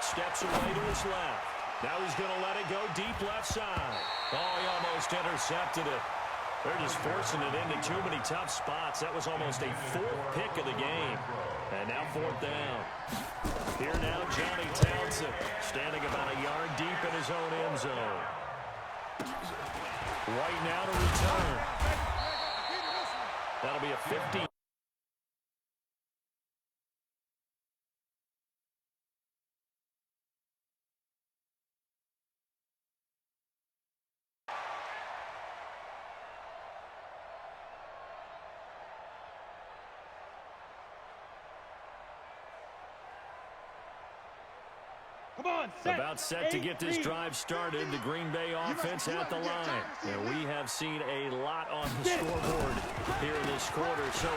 steps away to his left. Now he's going to let it go deep left side. Oh, he almost intercepted it. They're just forcing it into too many tough spots. That was almost a 4th pick of the game. And now 4th down. Here now, Johnny Townsend, standing about a yard deep in his own end zone. Right now to return. That'll be a 50. Come About set to get this drive started. The Green Bay offense at the line. And we have seen a lot on the scoreboard here in this quarter. So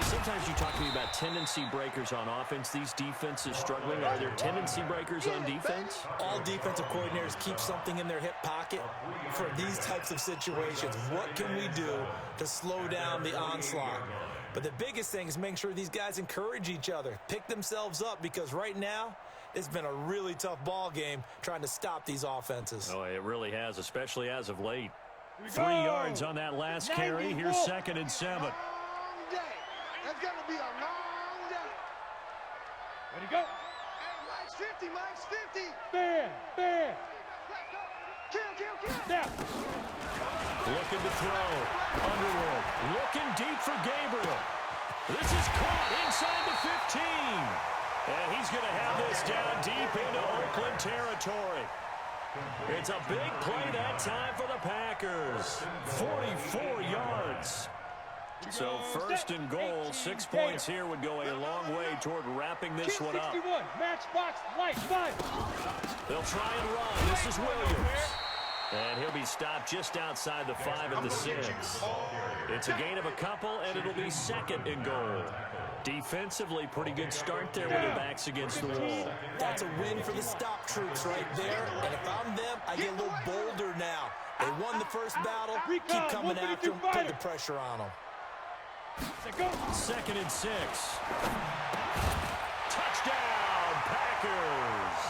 sometimes you talk to me about tendency breakers on offense. These defenses struggling. Are there tendency breakers on defense? All defensive coordinators keep something in their hip pocket for these types of situations. What can we do to slow down the onslaught? But the biggest thing is making sure these guys encourage each other, pick themselves up, because right now it's been a really tough ball game trying to stop these offenses. Oh, it really has, especially as of late. 3 yards on that last carry. Here's 2nd and 7. Long day. That's going to be a long day. Ready to go. Hey, Mike's 50, Mike's 50. Fair. Kill. Snap. Looking to throw. Underwood looking deep for Gabriel. This is caught inside the 15. And he's going to have this down deep into Oakland territory. It's a big play that time for the Packers. 44 yards. So 1st and goal, 6 points here would go a long way toward wrapping this one up. 61, matchbox, light, 5. They'll try and run. This is Williams. And he'll be stopped just outside the 5 and the 6. It's a gain of a couple, and it'll be 2nd and goal. Defensively, pretty good start there with their backs against the wall. That's a win for the stop troops right there. And if I'm them, I get a little bolder now. They won the first battle. Keep coming after them. Put the pressure on them. 2nd and 6. Touchdown, Packers.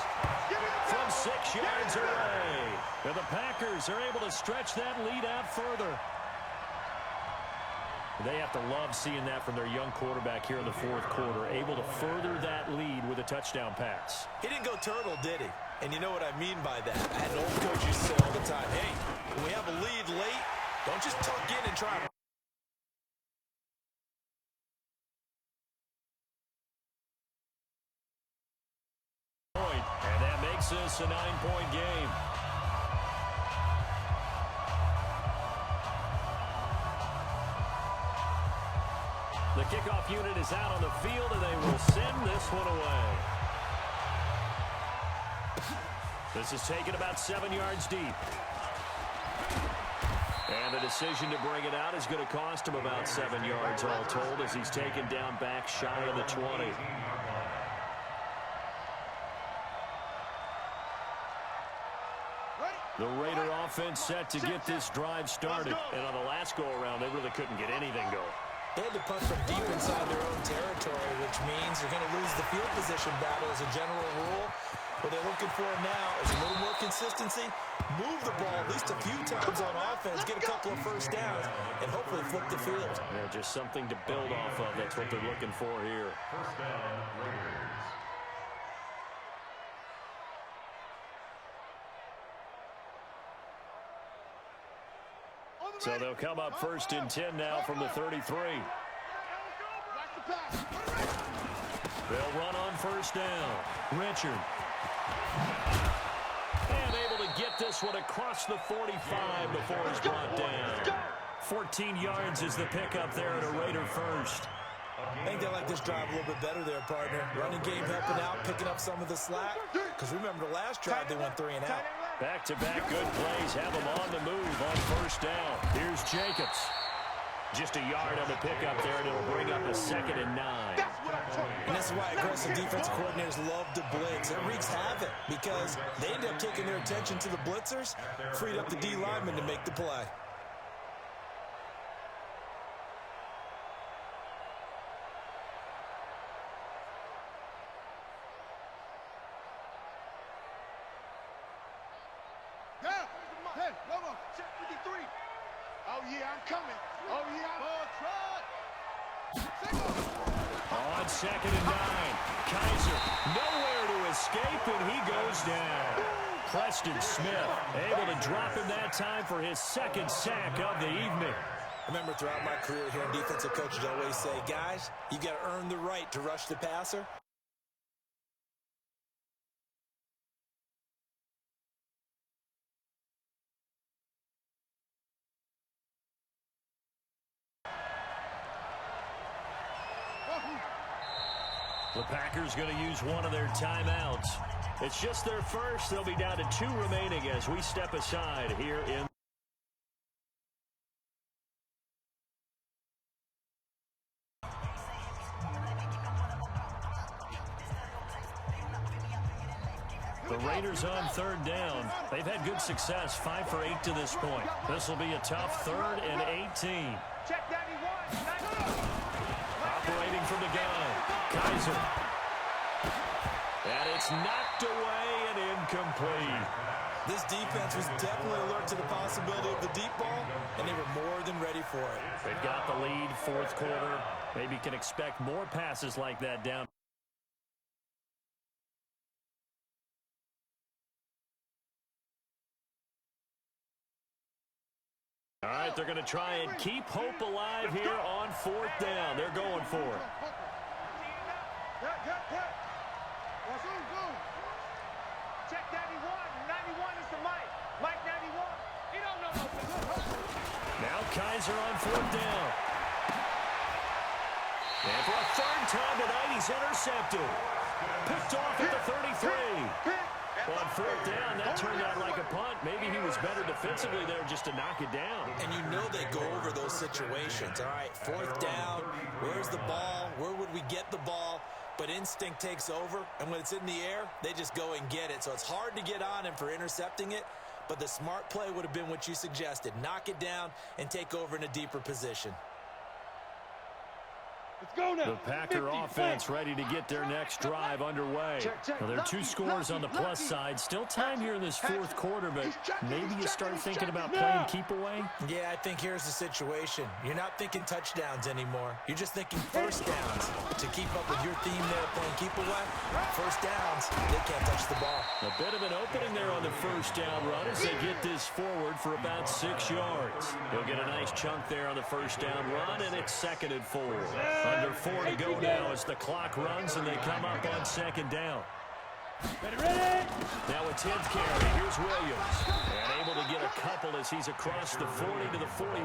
From 6 yards away. And the Packers are able to stretch that lead out further. They have to love seeing that from their young quarterback here in the 4th quarter, able to further that lead with a touchdown pass. He didn't go turtle, did he? And you know what I mean by that. I had an old coach used to say all the time, hey, when we have a lead late, don't just tuck in and try to. And that makes this a 9-point game. The kickoff unit is out on the field, and they will send this one away. This is taken about 7 yards deep. And the decision to bring it out is going to cost him about 7 yards all told, as he's taken down back shy of the 20. The Raider offense set to get this drive started. And on the last go-around, they really couldn't get anything going. They had to punt from deep inside their own territory, which means they're going to lose the field position battle as a general rule. What they're looking for now is a little more consistency, move the ball at least a few times on offense, get a couple of first downs, and hopefully flip the field. Yeah, just something to build off of. That's what they're looking for here. First down, Raiders. So they'll come up 1st and 10 now from the 33. They'll run on 1st down. Richard. And able to get this one across the 45 before it's brought down. 14 yards is the pickup there at a Raider 1st. I think they like this drive a little bit better there, partner. Running game helping out, picking up some of the slack. Because remember the last drive, they went 3 and out. Back-to-back good plays have them on the move on 1st down. Here's Jacobs. Just a yard on the pickup there, and it'll bring up a 2nd and 9. And this is why aggressive defensive coordinators love to blitz. It wreaks havoc because they end up taking their attention to the blitzers, freed up the D lineman to make the play. Hey, Lobo, check 53. Oh, yeah, I'm coming. Oh, yeah, On 2nd and 9. Kaiser nowhere to escape, and he goes down. Preston Smith able to drop him that time for his 2nd sack of the evening. Remember, throughout my career here, defensive coaches always say, guys, you got to earn the right to rush the passer. The Packers going to use one of their timeouts. It's just their first. They'll be down to 2 remaining as we step aside here in. The Raiders on 3rd down. They've had good success, 5 for 8 to this point. This will be a tough 3rd and 18. Check 91. Operating from the gun, Kaiser. And it's knocked away and incomplete. This defense was definitely alert to the possibility of the deep ball, and they were more than ready for it. They've got the lead, 4th quarter. Maybe can expect more passes like that down. All right, they're going to try and keep hope alive here on 4th down. They're going for it. Check 91. 91 is the Mike. Mike 91. He don't know no business. Now Kaiser on 4th down. And for a 3rd time tonight, he's intercepted. Picked off at the 33. Well, on 4th down, that turned out like a punt. Maybe he was better defensively there just to knock it down. And you know they go over those situations. All right, 4th down, where's the ball? Where would we get the ball? But instinct takes over, and when it's in the air, they just go and get it. So it's hard to get on him for intercepting it, but the smart play would have been what you suggested. Knock it down and take over in a deeper position. Let's go now. The Packer offense ready to get their next drive underway. Well, there are 2 scores on the plus side. Still time here in this 4th quarter, but maybe you start thinking about playing keep away? Yeah, I think here's the situation. You're not thinking touchdowns anymore. You're just thinking first downs. To keep up with your theme there playing keep away, first downs, they can't touch the ball. A bit of an opening there on the 1st down run as they get this forward for about 6 yards. He'll get a nice chunk there on the 1st down run, and it's 2nd and 4. Under 4 to go now as the clock runs and they come up on 2nd down. Ready? Now a 10th carry. Here's Williams. And able to get a couple as he's across the 40 to the 41.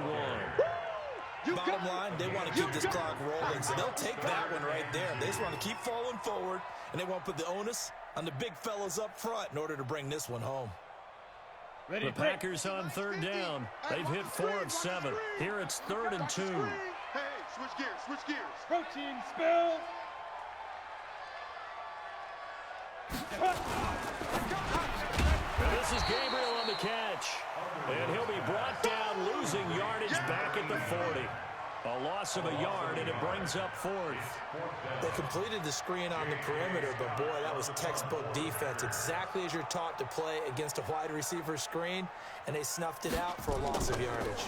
Bottom line, they want to keep this clock rolling, so they'll take that one right there. They just want to keep falling forward, and they won't put the onus on the big fellas up front in order to bring this one home. The Packers on 3rd down. They've hit 4 of 7. Here it's 3rd and 2. Hey, switch gears, switch gears. Protein spill. And this is Gabriel on the catch. And he'll be brought down, losing yardage back at the 40. A loss of a yard, and it brings up 4th. They completed the screen on the perimeter, but boy, that was textbook defense. Exactly as you're taught to play against a wide receiver screen, and they snuffed it out for a loss of yardage.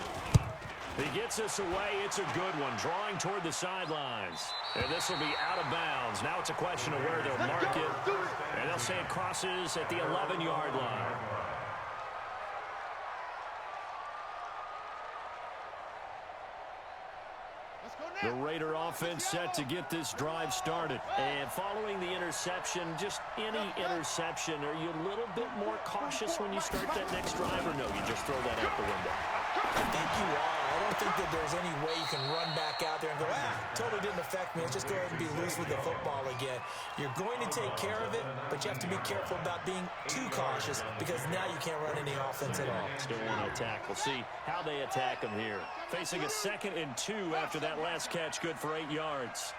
He gets this away. It's a good one, drawing toward the sidelines. And this will be out of bounds. Now it's a question of where they'll mark it. And they'll say it crosses at the 11-yard line. The Raider offense set to get this drive started. And following the interception, just any interception, are you a little bit more cautious when you start that next drive, or no, you just throw that out the window? I think you are. I don't think that there's any way you can run back out there and go, totally didn't affect me. Let's just go ahead and be loose with the football again. You're going to take care of it, but you have to be careful about being too cautious because now you can't run any offense at all. Still want to attack. We'll see how they attack them here. Facing a 2nd and 2 after that last catch, good for 8 yards.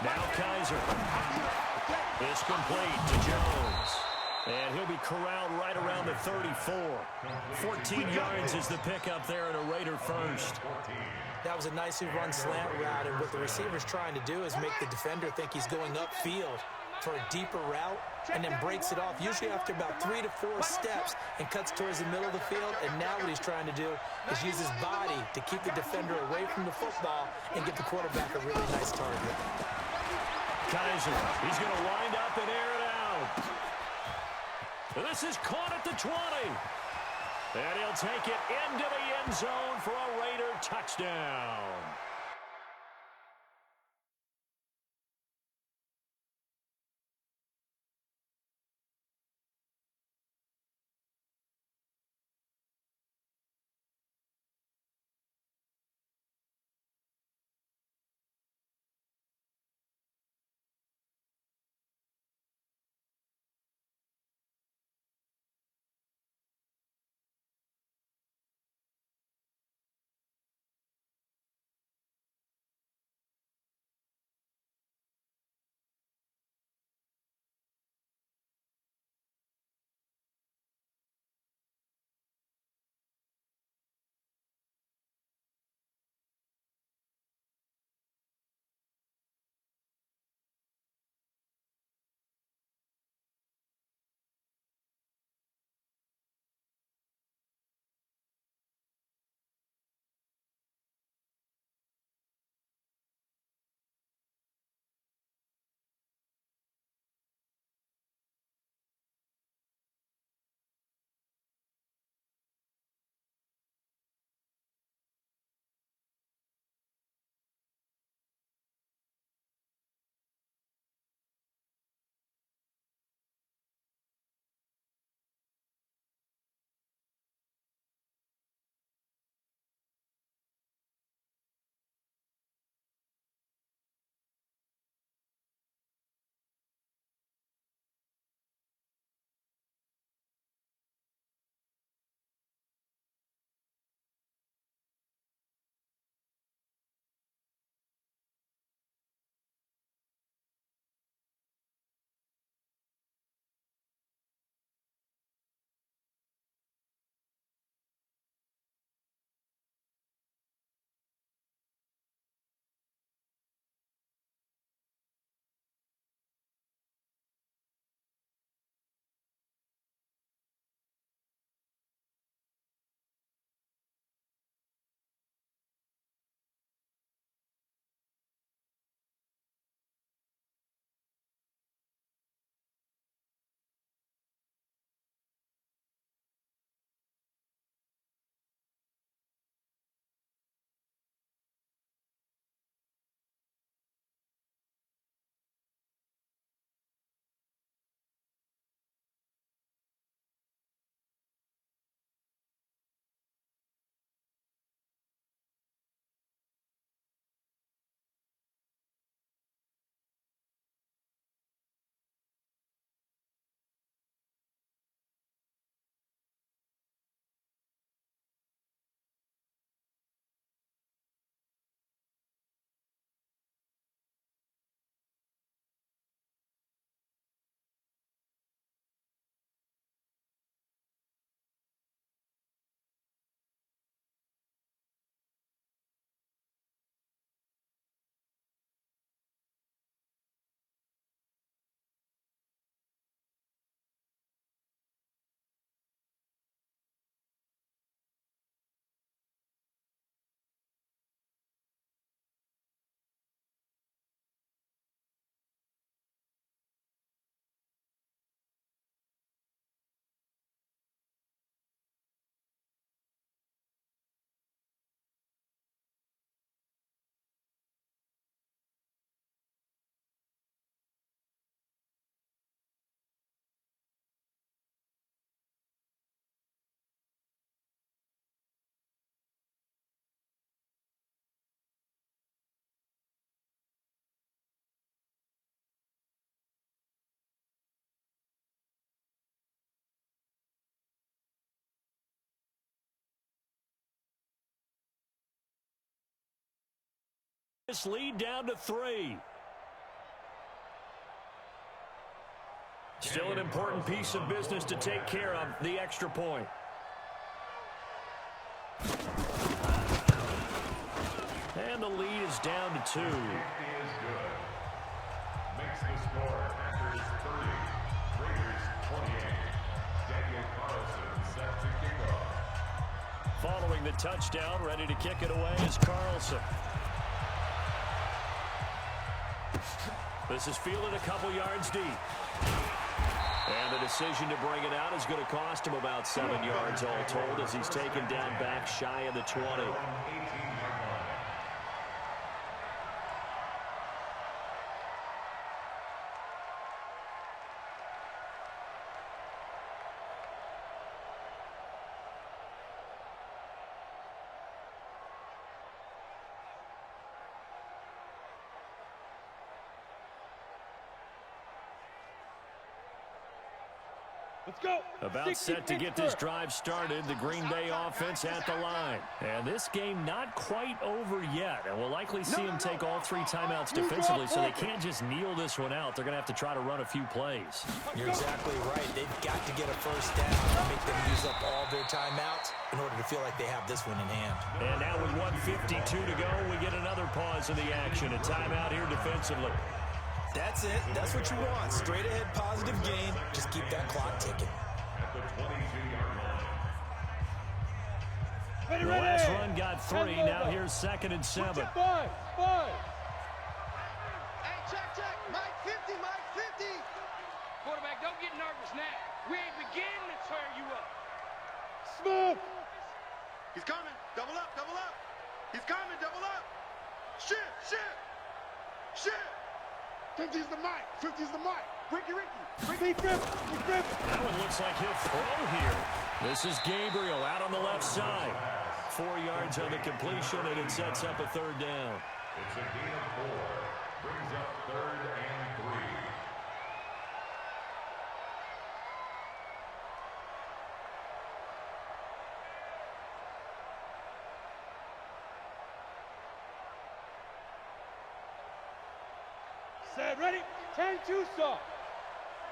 Now Kaiser. It's complete to Jones. And he'll be corralled right around the 34. 14 yards is the pickup there in a Raider first. That was a nicely run slant route, and what the receiver's trying to do is make the defender think he's going upfield for a deeper route and then breaks it off, usually after about 3 to 4 steps, and cuts towards the middle of the field. And now what he's trying to do is use his body to keep the defender away from the football and get the quarterback a really nice target. Kaiser, he's going to wind up and air it out. This is caught at the 20. And he'll take it into the end zone for a Raider touchdown. This lead down to 3. Still an important piece of business to take care of, the extra point. And the lead is down to 2. Is good. Makes the score Packers 30, Raiders 28. Daniel Carlson set to kick off. Following the touchdown, ready to kick it away is Carlson. This is fielded a couple yards deep. And the decision to bring it out is going to cost him about 7 yards all told as he's taken down back shy of the 20. Let's go. About set to get this drive started, the Green Bay offense at the line. And this game not quite over yet. And we'll likely see them take all 3 timeouts defensively, so they can't just kneel this one out. They're going to have to try to run a few plays. You're exactly right. They've got to get a first down and make them use up all their timeouts in order to feel like they have this one in hand. And now with 1:52 to go, we get another pause in the action. A timeout here defensively. That's it. That's what you want. Straight ahead positive gain. Just keep that clock ticking. At the 22-yard line. The last run got 3. Now here's 2nd and 7. Five. Hey, check. Mike 50, Mike 50. Quarterback, don't get nervous now. We ain't beginning to tear you up. Smith. He's coming. Double up. He's coming. Double up. Shift. 50's the mic. 50's the mic. Ricky. Griffin. That one looks like he'll throw here. This is Gabriel out on the left side. 4 yards on the completion, and it sets up a 3rd down. It's a gain of 4. Brings up 3rd and 3. Set, ready? 10-2 stop.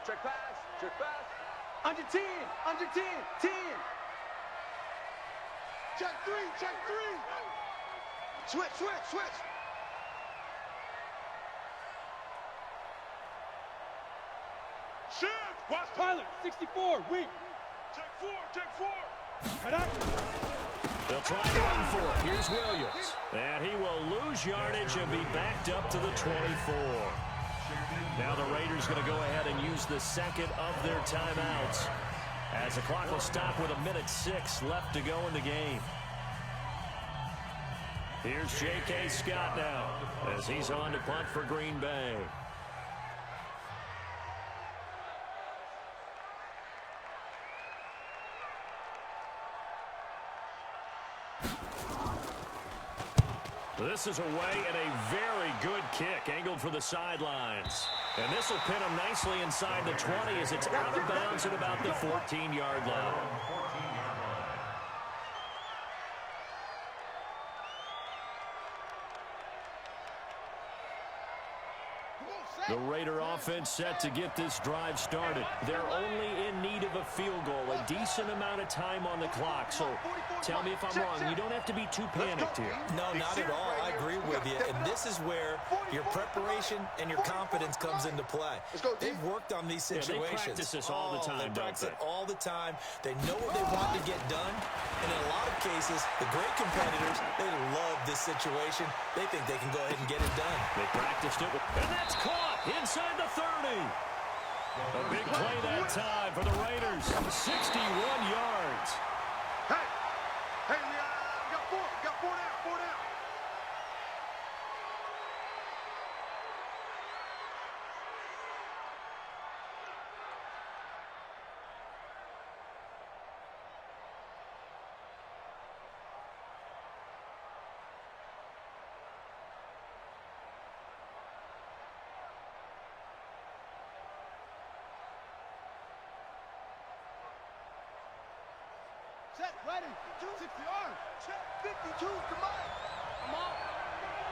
Check pass. Under 10. 10. Check 3. Switch. Shift. Watch pilot. 64. Weak. Check 4. Head up. They'll try to run for it. Here's Williams. And he will lose yardage and be backed up to the 24. Now the Raiders going to go ahead and use the 2nd of their timeouts as the clock will stop with 1:06 left to go in the game. Here's J.K. Scott now as he's on to punt for Green Bay. This is away and a very good kick angled for the sidelines. And this will pin him nicely inside the 20 as it's out of bounds at about the 14-yard line. The Raider offense set to get this drive started. They're only in need of a field goal, a decent amount of time on the clock. So tell me if I'm wrong. You don't have to be too panicked here. No, not at all. I agree with you. And this is where your preparation and your confidence comes into play. They've worked on these situations. They practice this all the time, They practice it all the time. They know what they want to get done. And in a lot of cases, the great competitors, they love this situation. They think they can go ahead and get it done. They practiced it, and that's caught inside the 30. A big play that time for the Raiders. 61 yards. Hey, we got 4. We got 4 down. Set, ready. 260 yards. Check 52 to Mike. Come on.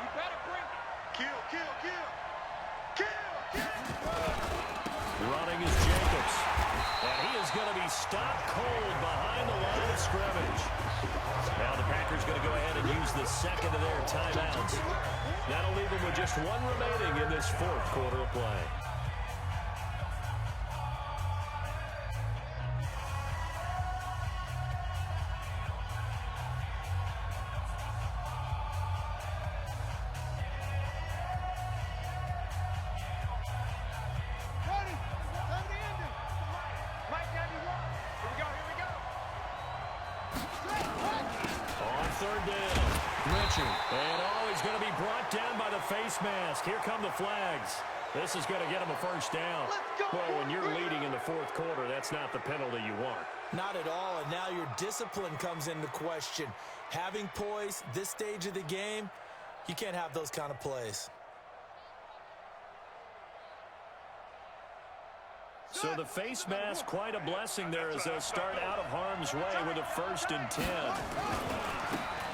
You better bring it. Kill, kill, kill. Kill, kill. Running is Jacobs. And he is going to be stopped cold behind the line of scrimmage. Now the Packers going to go ahead and use the second of their timeouts. That'll leave them with just one remaining in this fourth quarter of play. Third down. Richard. And he's going to be brought down by the face mask. Here come the flags. This is going to get him a first down. Well, when you're leading in the fourth quarter, that's not the penalty you want. Not at all, and now your discipline comes into question. Having poise this stage of the game, you can't have those kind of plays. So the face mask, quite a blessing there as they'll start out of harm's way with a 1st and 10.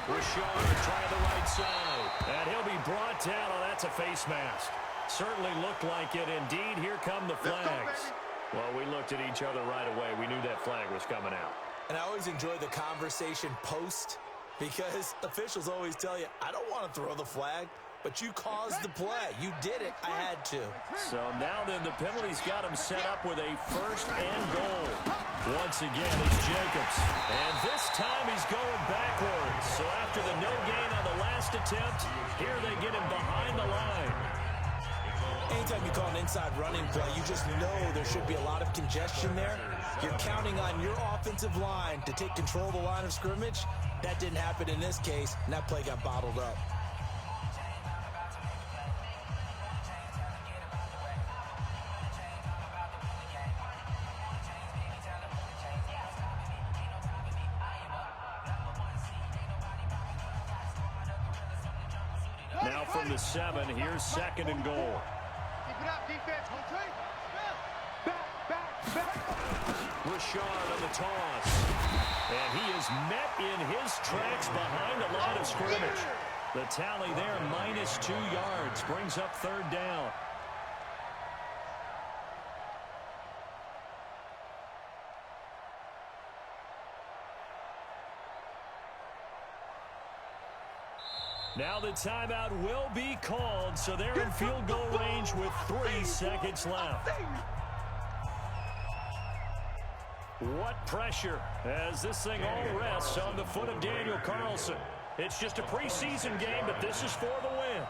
Rashard trying the right side. And he'll be brought down. Oh, that's a face mask. Certainly looked like it. Indeed, here come the flags. Well, we looked at each other right away. We knew that flag was coming out. And I always enjoy the conversation post because officials always tell you, I don't want to throw the flag. But you caused the play. You did it. I had to. So now then the penalty's got him set up with a 1st and goal. Once again, it's Jacobs. And this time he's going backwards. So after the no gain on the last attempt, here they get him behind the line. Anytime you call an inside running play, you just know there should be a lot of congestion there. You're counting on your offensive line to take control of the line of scrimmage. That didn't happen in this case, and that play got bottled up. Now from the 7, here's 2nd and goal. Keep it up, defense. Back. Rashard on the toss. And he is met in his tracks behind the line of scrimmage. The tally there, -2 yards, brings up 3rd down. Now the timeout will be called, so they're in field goal range with 3 seconds left. What pressure as this thing all rests on the foot of Daniel Carlson. It's just a preseason game, but this is for the win.